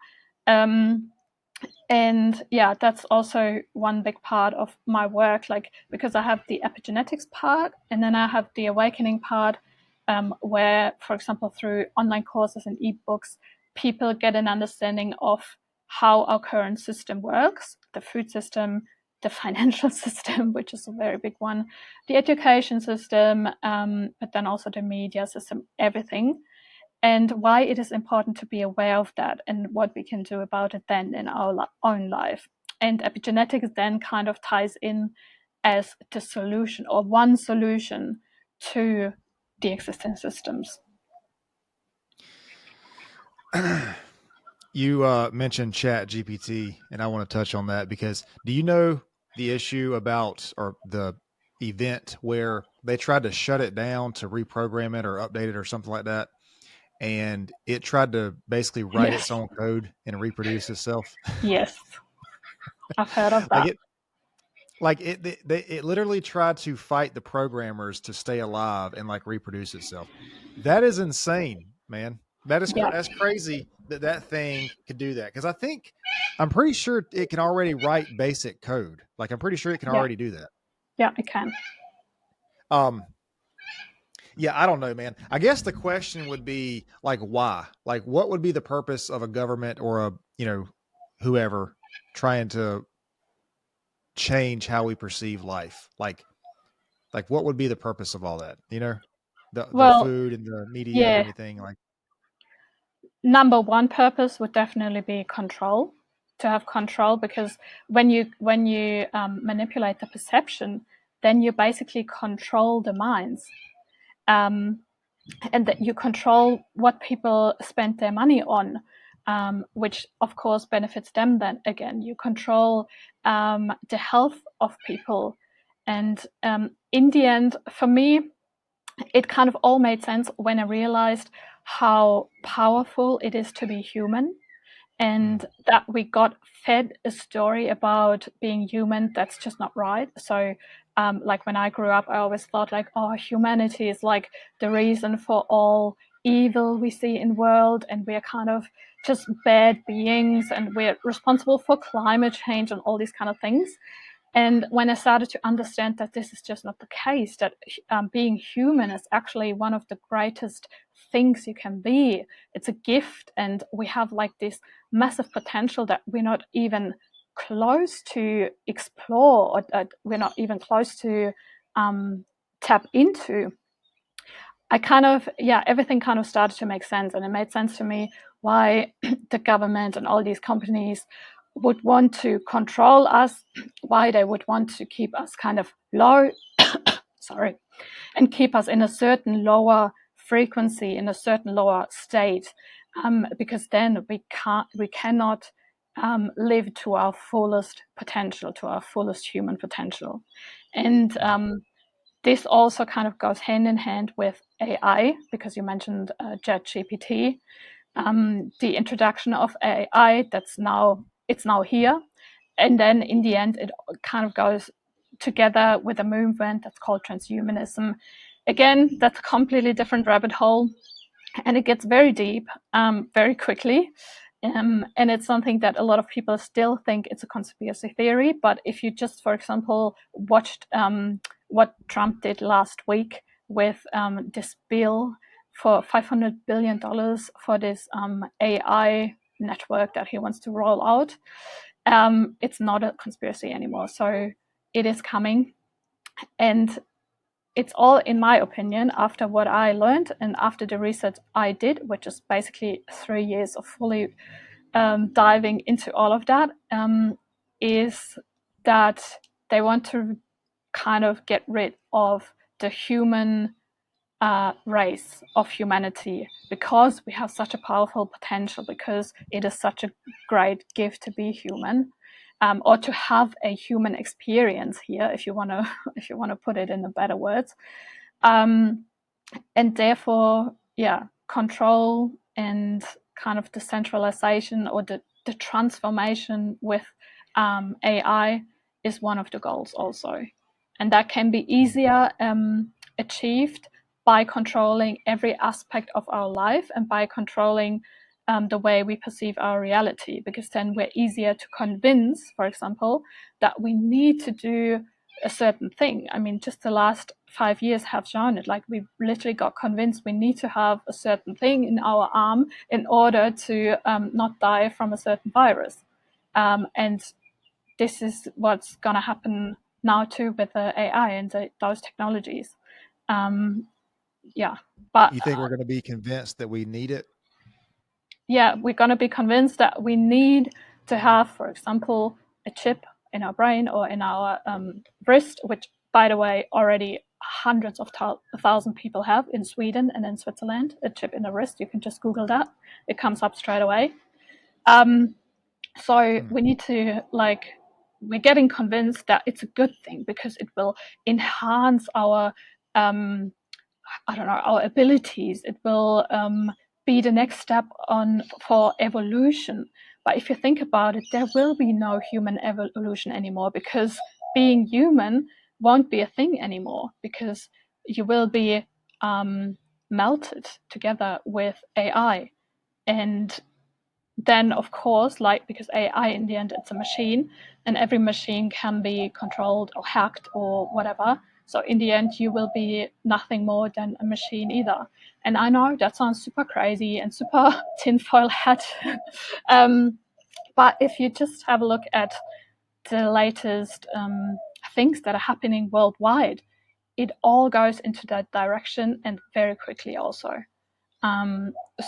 And yeah, that's also one big part of my work, like, because I have the epigenetics part and then I have the awakening part, where, for example, through online courses and ebooks, people get an understanding of how our current system works, the food system, the financial system, which is a very big one, the education system, but then also the media system, everything, and why it is important to be aware of that and what we can do about it then in our own life. And epigenetics then kind of ties in as the solution, or one solution to the existing systems. You mentioned Chat GPT, and I want to touch on that because do you know the issue about, or the event where they tried to shut it down to reprogram it or update it or something like that, and it tried to basically write its own code and reproduce itself? Yes, I've heard of like that. it it literally tried to fight the programmers to stay alive and like reproduce itself. That is insane, man. Yeah, That's crazy that that thing could do that, because I'm pretty sure it can already write basic code. Like I'm pretty sure it can yeah, already do that. yeah, it can. um yeah, I don't know, man. I guess the question would be like, why? Like, what would be the purpose of a government or a, whoever trying to change how we perceive life? Like what would be the purpose of all that? The Well, food and the media and yeah, everything. Like, number one purpose would definitely be control, to have control, because when you manipulate the perception, then you basically control the minds, um, and that you control what people spend their money on, which of course benefits them. Then again, you control the health of people, and in the end, for me, it kind of all made sense when I realized how powerful it is to be human, and that we got fed a story about being human that's just not right. So like when I grew up, I always thought like, oh, humanity is like the reason for all evil we see in the world, and we're kind of just bad beings, and we're responsible for climate change and all these kind of things. And when I started to understand that this is just not the case, that being human is actually one of the greatest things you can be, it's a gift, and we have like this massive potential that we're not even close to explore, or we're not even close to tap into. Everything kind of started to make sense, and it made sense to me why the government and all these companies would want to control us, why they would want to keep us kind of low, sorry, and keep us in a certain lower frequency, in a certain lower state, because then we cannot live to our fullest potential, to our fullest human potential. And this also kind of goes hand in hand with AI, because you mentioned ChatGPT. The introduction of AI, it's now here, and then in the end, it kind of goes together with a movement that's called transhumanism. Again, that's a completely different rabbit hole, and it gets very deep very quickly. And it's something that a lot of people still think it's a conspiracy theory. But if you just, for example, watched what Trump did last week with this bill for $500 billion for this AI network that he wants to roll out, it's not a conspiracy anymore. So it is coming. And it's all, in my opinion, after what I learned and after the research I did, which is basically 3 years of fully diving into all of that, is that they want to kind of get rid of the human race of humanity, because we have such a powerful potential, because it is such a great gift to be human, or to have a human experience here, if you want to put it in a better words, and therefore, control and kind of the centralization, or the transformation with AI is one of the goals also. And that can be easier achieved by controlling every aspect of our life, and by controlling the way we perceive our reality, because then we're easier to convince, for example, that we need to do a certain thing. I mean, just the last 5 years have shown it. Like, we literally got convinced we need to have a certain thing in our arm in order to not die from a certain virus. And this is what's going to happen now too with the AI and those technologies. But You think we're going to be convinced that we need it? We're going to be convinced that we need to have, for example, a chip in our brain or in our wrist, which, by the way, already hundreds of thousand people have in Sweden and in Switzerland, a chip in the wrist. You can just Google that. It comes up straight away. So we need to, we're getting convinced that it's a good thing, because it will enhance our, our abilities. It will be the next step for evolution. But if you think about it, there will be no human evolution anymore, because being human won't be a thing anymore, because you will be melted together with AI. And then, of course, because AI, in the end, it's a machine, and every machine can be controlled or hacked or whatever. So in the end, you will be nothing more than a machine either. And I know that sounds super crazy and super tinfoil hat. But if you just have a look at the latest things that are happening worldwide, it all goes into that direction, and very quickly also.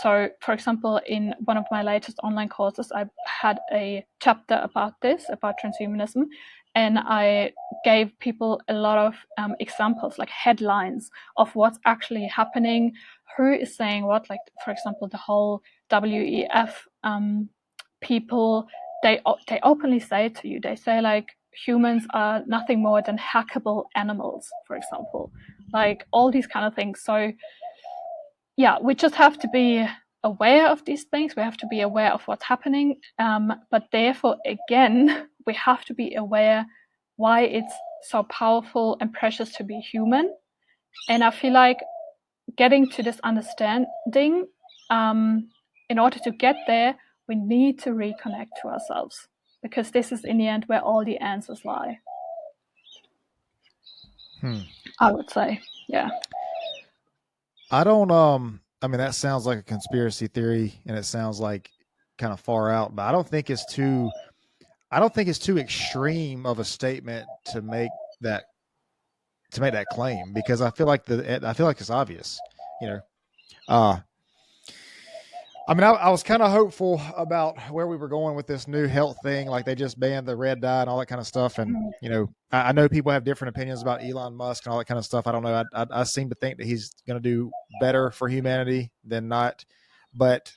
So, for example, in one of my latest online courses, I had a chapter about transhumanism, and I gave people a lot of examples, like headlines of what's actually happening, who is saying what. Like, for example, the whole WEF people, they openly say to you, they say, like, humans are nothing more than hackable animals, for example, like all these kind of things. So we just have to be aware of these things. We have to be aware of what's happening. But therefore, again, we have to be aware why it's so powerful and precious to be human. And I feel like getting to this understanding, in order to get there, we need to reconnect to ourselves, because this is in the end where all the answers lie. I would say, yeah. I don't I mean, that sounds like a conspiracy theory and it sounds like kind of far out, but I don't think it's too extreme of a statement to make that claim, because I feel like it's obvious, you know. I mean, I was kind of hopeful about where we were going with this new health thing. Like, they just banned the red dye and all that kind of stuff. And, you know, I know people have different opinions about Elon Musk and all that kind of stuff. I don't know. I seem to think that he's going to do better for humanity than not. But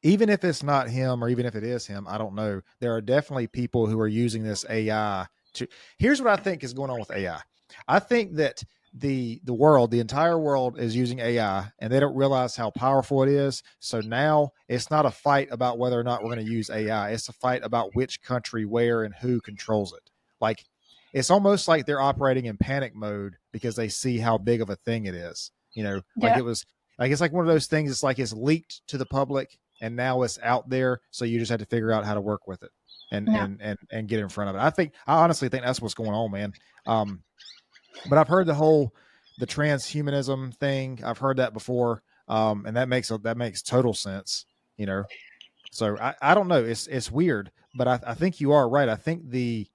even if it's not him, or even if it is him, I don't know. There are definitely people who are using this AI to. Here's what I think is going on with AI. I think that the entire world is using AI, and they don't realize how powerful it is. So now it's not a fight about whether or not we're going to use AI. It's a fight about which country, where, and who controls it. Like, it's almost like they're operating in panic mode because they see how big of a thing it is. You know, like, Yeah. it's like one of those things. It's like it's leaked to the public, and now it's out there. So you just have to figure out how to work with it and Yeah. and get in front of it. I honestly think that's what's going on, man. But I've heard the transhumanism thing. I've heard that before, and that makes total sense. You know, so I don't know. It's weird, but I think you are right. I think the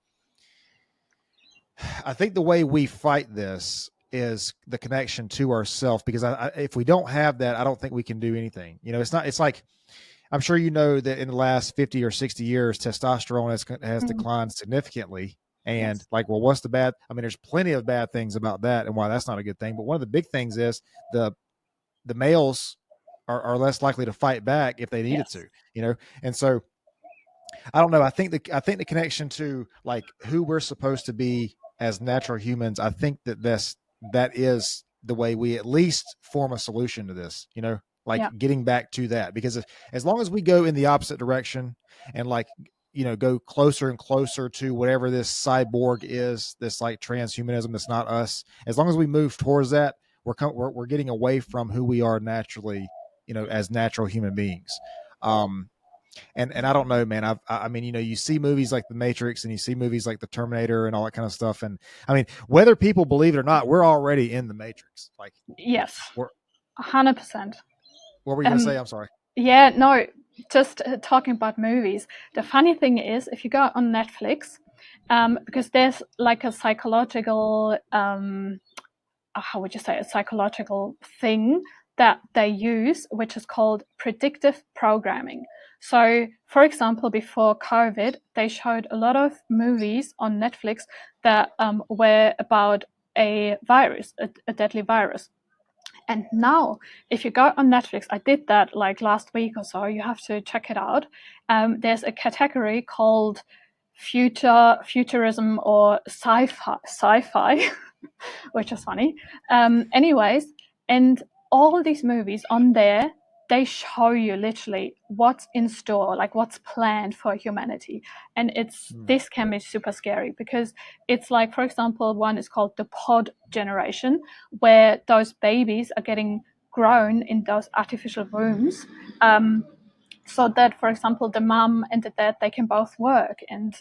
way we fight this is the connection to ourself, because if we don't have that, I don't think we can do anything. You know, it's like, I'm sure you know that in the last 50 or 60 years, testosterone has declined significantly. And Yes. like, well, what's the bad? I mean, there's plenty of bad things about that and why that's not a good thing. But one of the big things is the males are less likely to fight back if they needed Yes. to, you know? And so I don't know. I think the connection to, like, who we're supposed to be as natural humans, I think that is the way we at least form a solution to this, you know, like, Yeah. getting back to that. Because as long as we go in the opposite direction and, like, you know, go closer and closer to whatever this cyborg is, this, like, transhumanism that's not us, as long as we move towards that, we're getting away from who we are naturally, you know, as natural human beings. And I don't know, man. I mean, you know, you see movies like The Matrix and you see movies like The Terminator and all that kind of stuff. And I mean, whether people believe it or not, we're already in the Matrix. Like, Yes. we're, 100%. what were you going to say? I'm sorry. Yeah, no, just talking about movies. The funny thing is, if you go on Netflix, because there's like a psychological, how would you say, a psychological thing that they use, which is called predictive programming. So, for example, before COVID, they showed a lot of movies on Netflix that were about a virus, a deadly virus. And now, if you go on Netflix, I did that like last week or so. You have to check it out. There's a category called futurism or sci-fi, which is funny. Anyways, and all these movies on there, they show you literally what's in store, like what's planned for humanity. And this can be super scary, because it's like, for example, one is called the pod generation, where those babies are getting grown in those artificial wombs, so that, for example, the mom and the dad, they can both work, and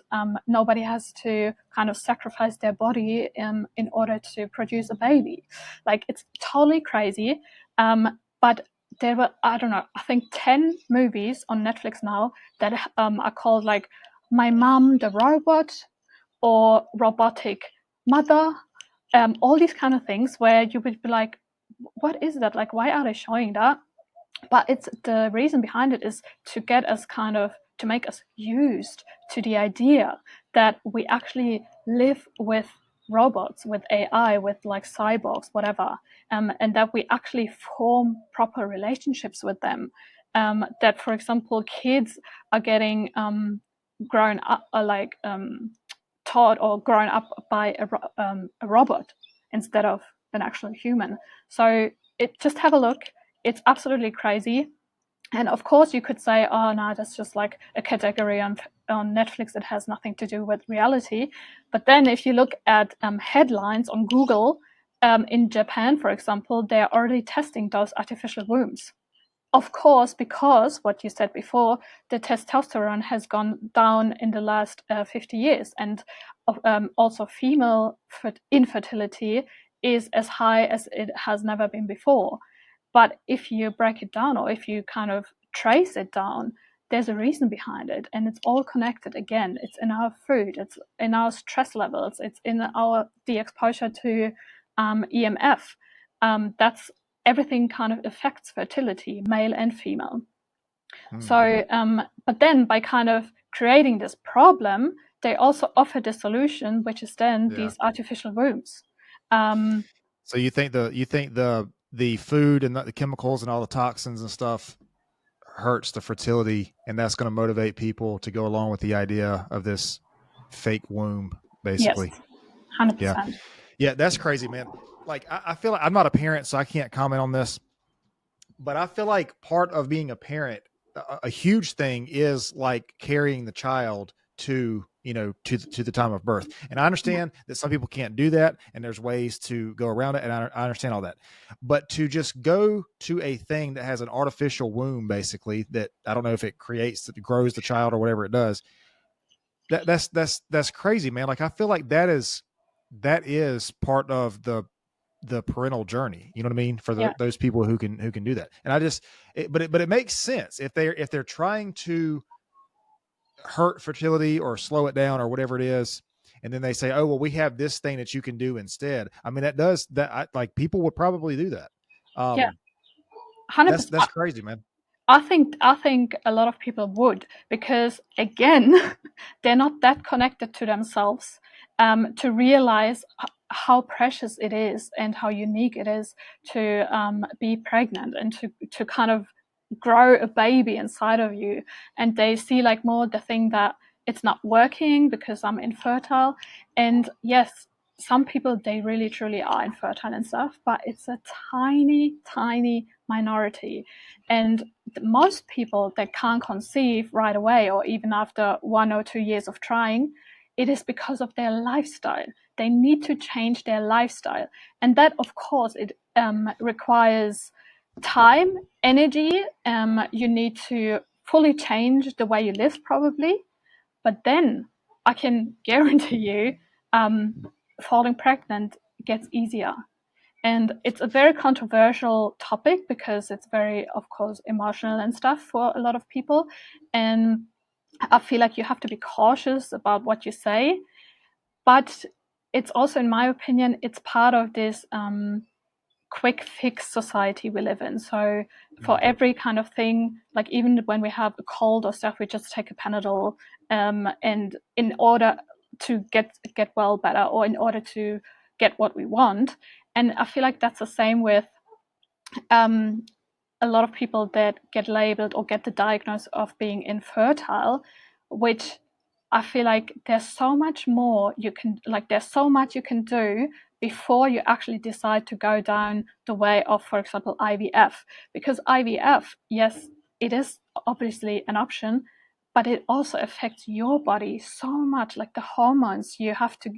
nobody has to kind of sacrifice their body in order to produce a baby. Like, it's totally crazy. But there were, I don't know, I think 10 movies on Netflix now that are called like My Mom the Robot, or Robotic Mother, all these kind of things, where you would be like, what is that? Like, why are they showing that? But it's, the reason behind it is to get us kind of, to make us used to the idea that we actually live with robots, with AI, with like cyborgs, whatever, and that we actually form proper relationships with them. That, for example, kids are getting grown up, taught or grown up by a robot instead of an actual human. So just have a look. It's absolutely crazy. And of course, you could say, oh, no, that's just like a category on Netflix that has nothing to do with reality. But then if you look at headlines on Google, in Japan, for example, they're already testing those artificial wombs. Of course, because what you said before, the testosterone has gone down in the last 50 years, and also female infertility is as high as it has never been before. But if you break it down, or if you kind of trace it down, there's a reason behind it, and it's all connected. Again, it's in our food, it's in our stress levels, it's in the exposure to EMF. That's everything kind of affects fertility, male and female. So, but then by kind of creating this problem, they also offer the solution, which is then these artificial wombs. So you think the food and the chemicals and all the toxins and stuff hurts the fertility, and that's going to motivate people to go along with the idea of this fake womb, basically. Yes, 100%. Yeah, that's crazy, man. Like I feel like I'm not a parent, so I can't comment on this, but I feel like part of being a parent, a huge thing is like carrying the child to to the time of birth. And I understand that some people can't do that, and there's ways to go around it, and I understand all that. But to just go to a thing that has an artificial womb, basically, that I don't know if it grows the child or whatever it does. That's crazy, man. Like I feel like that is part of the parental journey. You know what I mean? For those people who can do that. And but it makes sense if they're trying to hurt fertility or slow it down or whatever it is. And then they say, oh, well, we have this thing that you can do instead. I mean, like people would probably do that. Yeah, 100%. That's crazy, man. I think a lot of people would, because again, they're not that connected to themselves to realize how precious it is and how unique it is to be pregnant and to kind of grow a baby inside of you. And they see like more the thing that it's not working because I'm infertile. And yes, some people, they really truly are infertile and stuff, but it's a tiny, tiny minority. And most people that can't conceive right away, or even after 1 or 2 years of trying, it is because of their lifestyle. They need to change their lifestyle. And that, of course, it requires time, energy. You need to fully change the way you live, probably. But then I can guarantee you, falling pregnant gets easier. And it's a very controversial topic because it's very, of course, emotional and stuff for a lot of people. And I feel like you have to be cautious about what you say. But it's also, in my opinion, it's part of this quick fix society we live in. So for every kind of thing, like even when we have a cold or stuff, we just take a Panadol, and in order to get well better, or in order to get what we want. And I feel like that's the same with a lot of people that get labeled or get the diagnosis of being infertile, which I feel like there's so much more you can, like, there's so much you can do before you actually decide to go down the way of, for example, IVF. Because IVF, yes, it is obviously an option, but it also affects your body so much, like the hormones you have to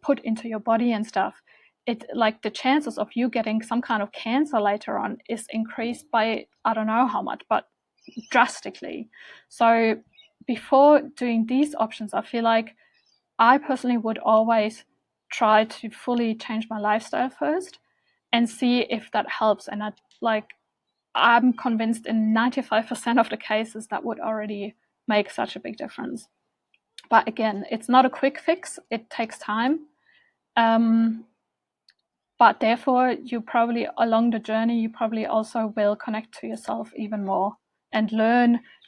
put into your body and stuff. It, like, the chances of you getting some kind of cancer later on is increased by I don't know how much, but drastically. So before doing these options, I feel like I personally would always try to fully change my lifestyle first and see if that helps. And I'm convinced in 95% of the cases that would already make such a big difference. But again, it's not a quick fix. It takes time. But therefore, you probably, along the journey, you probably also will connect to yourself even more and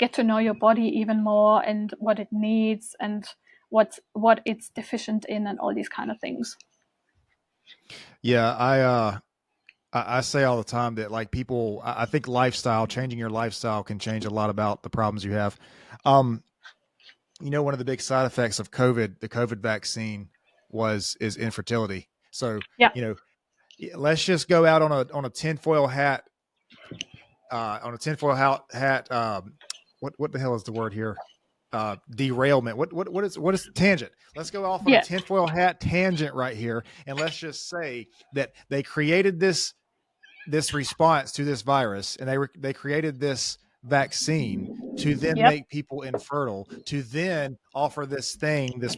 get to know your body even more, and what it needs, and what it's deficient in, and all these kind of things. Yeah, I say all the time that, like, people, I think changing your lifestyle can change a lot about the problems you have. One of the big side effects of the COVID vaccine is infertility. So, Yeah. Let's just go out on a tinfoil hat, on a tinfoil hat. What the hell is the word here? derailment. What is tangent? Let's go off on a tinfoil hat tangent right here, and let's just say that they created this response to this virus, and they created this vaccine to then make people infertile, to then offer this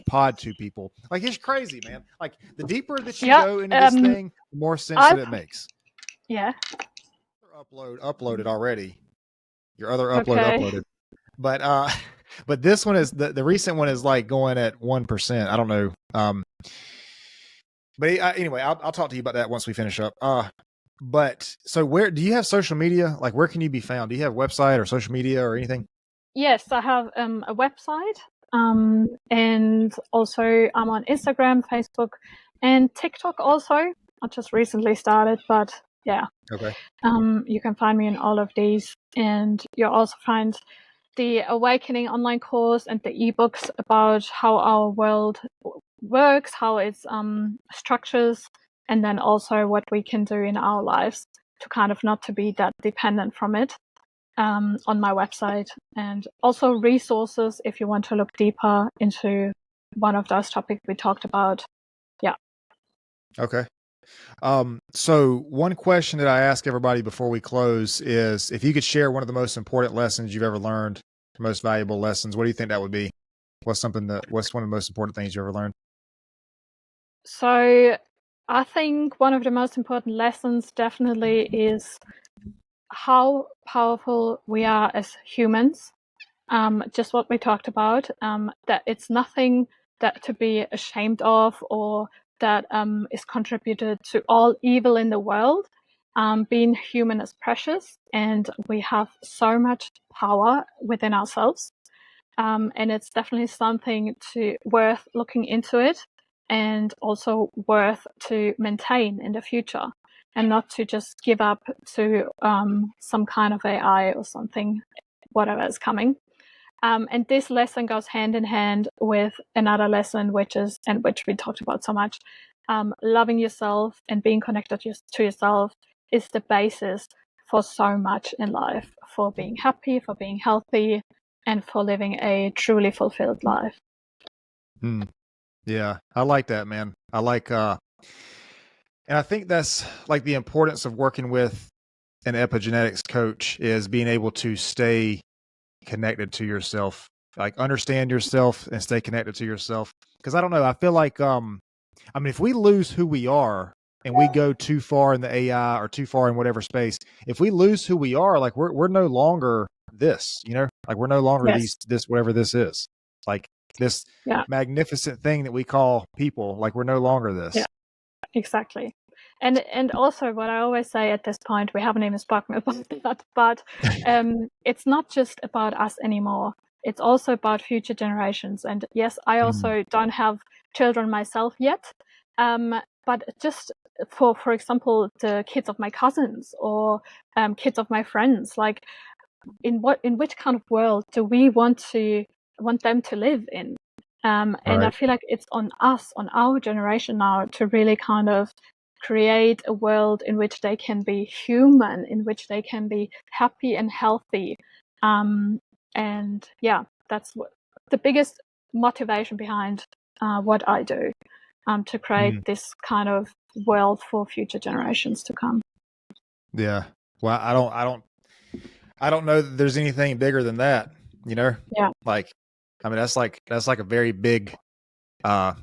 pod to people. Like, it's crazy, man. Like, the deeper that you go into this thing, the more sense that it makes. Yeah. Uploaded already. Your other uploaded. But this one is the recent one is like going at 1%. I don't know. But anyway, I'll talk to you about that once we finish up. But so where do you have social media? Like, where can you be found? Do you have a website or social media or anything? Yes, I have a website. And also I'm on Instagram, Facebook, and TikTok also. I just recently started, but yeah. Okay. You can find me in all of these, and you'll also find the Awakening online course and the ebooks about how our world works, how it's structures, and then also what we can do in our lives to kind of not to be that dependent from it, on my website, and also resources if you want to look deeper into one of those topics we talked about. Yeah. Okay. So one question that I ask everybody before we close is, if you could share one of the most important lessons you've ever learned, most valuable lessons, what do you think that would be? What's one of the most important things you ever learned? So I think one of the most important lessons definitely is how powerful we are as humans. Just what we talked about, that it's nothing that to be ashamed of, or that is contributed to all evil in the world. Being human is precious, and we have so much power within ourselves. And it's definitely something worth looking into it, and also worth to maintain in the future, and not to just give up to some kind of AI or something, whatever is coming. And this lesson goes hand in hand with another lesson, which we talked about so much. Loving yourself and being connected to yourself is the basis for so much in life, for being happy, for being healthy, and for living a truly fulfilled life. Yeah, I like that, man. I like, and I think that's like the importance of working with an epigenetics coach, is being able to stay connected to yourself, like understand yourself and stay connected to yourself. Because I don't know, I feel like, I mean, if we lose who we are and we go too far in the AI or too far in whatever space, if we lose who we are, like we're no longer this, like we're no longer this whatever this is, like this magnificent thing that we call people, like we're no longer this. Yeah, exactly. And also what I always say at this point, we haven't even spoken about that, but it's not just about us anymore. It's also about future generations. And yes, I also don't have children myself yet, but just for example, the kids of my cousins or kids of my friends, like in which kind of world do we want them to live in? And I feel like it's on us, on our generation now, to really kind of create a world in which they can be human, in which they can be happy and healthy. And yeah, that's what the biggest motivation behind what I do, to create this kind of world for future generations to come. Yeah. Well, I don't know that there's anything bigger than that, Yeah. Like, I mean, that's like a very big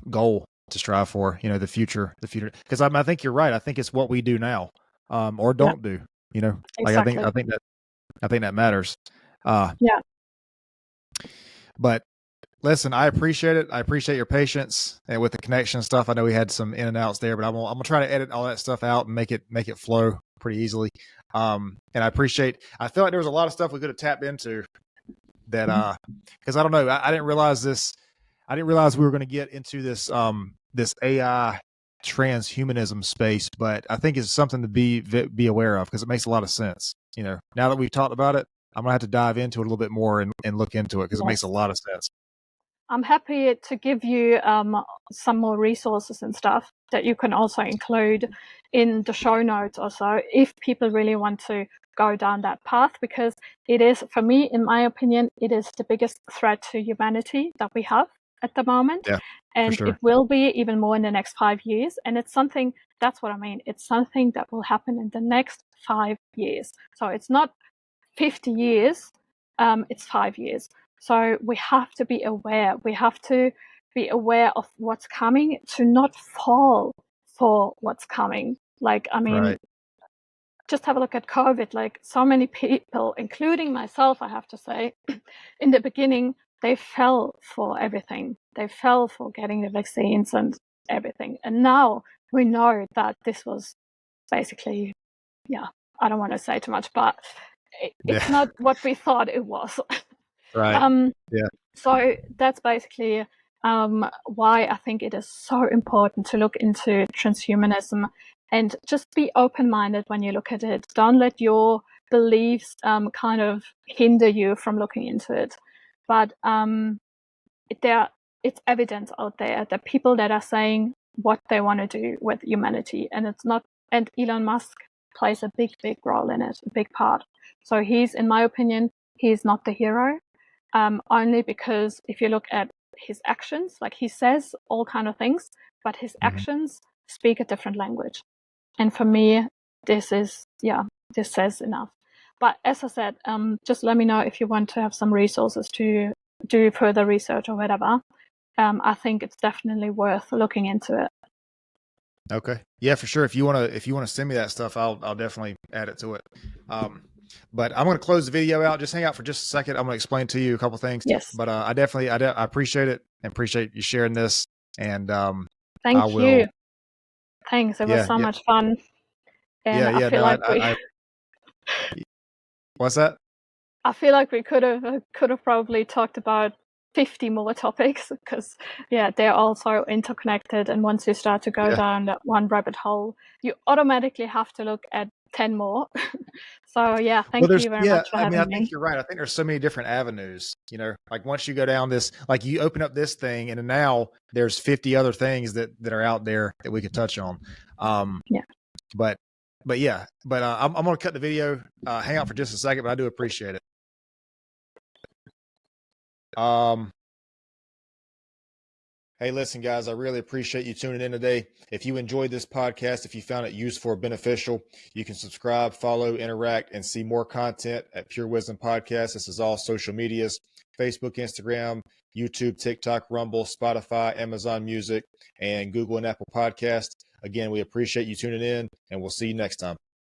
goal to strive for, the future, because I think you're right. I think it's what we do now, or don't do, like, exactly. I think that matters. Yeah. But listen, I appreciate it. I appreciate your patience and with the connection stuff. I know we had some in and outs there, but I'm gonna try to edit all that stuff out and make it flow pretty easily. And I feel like there was a lot of stuff we could have tapped into that, because I don't know, I didn't realize this. I didn't realize we were going to get into this this AI transhumanism space, but I think it's something to be aware of, because it makes a lot of sense. Now that we've talked about it, I'm gonna have to dive into it a little bit more and look into it, because it makes a lot of sense. I'm happy to give you some more resources and stuff that you can also include in the show notes also, if people really want to go down that path, because it is, for me, in my opinion, it is the biggest threat to humanity that we have at the moment. Yeah, for And sure. it will be even more in the next 5 years. And it's something, that's what I mean. It's something that will happen in the next 5 years. So it's not 50 years, it's 5 years. So we have to be aware. We have to be aware of what's coming, to not fall for what's coming. Like, I mean, Right. just have a look at COVID. Like, so many people, including myself, I have to say, in the beginning, they fell for everything. They fell for getting the vaccines and everything. And now we know that this was basically, yeah, I don't want to say too much, but it's Yeah. not what we thought it was. Right. um, Yeah. so that's basically why I think it is so important to look into transhumanism, and just be open-minded when you look at it. Don't let your beliefs kind of hinder you from looking into it. But it's evidence out there that people that are saying what they want to do with humanity, and it's not. And Elon Musk plays a big role in it, a big part. So he's, in my opinion, he's not the hero. Only because if you look at his actions, like, he says all kind of things, but his actions speak a different language. And for me, this says enough. But as I said, just let me know if you want to have some resources to do further research or whatever. I think it's definitely worth looking into it. Okay. Yeah, for sure. If you want to send me that stuff, I'll definitely add it to it. But I'm going to close the video out. Just hang out for just a second. I'm going to explain to you a couple things. Yes. But I appreciate it, and appreciate you sharing this. And thank you. Thanks. It was so much fun. And I feel like what's that? I feel like we could have probably talked about 50 more topics, because they're all so interconnected, and once you start to go down that one rabbit hole, you automatically have to look at 10 more. So thank you very much for having me. I think you're right. I think there's so many different avenues, like once you go down this, like you open up this thing, and now there's 50 other things that are out there that we could touch on. But I'm going to cut the video, hang out for just a second, but I do appreciate it. Hey, listen, guys, I really appreciate you tuning in today. If you enjoyed this podcast, if you found it useful or beneficial, you can subscribe, follow, interact, and see more content at Pure Wisdom Podcast. This is all social medias: Facebook, Instagram, YouTube, TikTok, Rumble, Spotify, Amazon Music, and Google and Apple Podcasts. Again, we appreciate you tuning in, and we'll see you next time.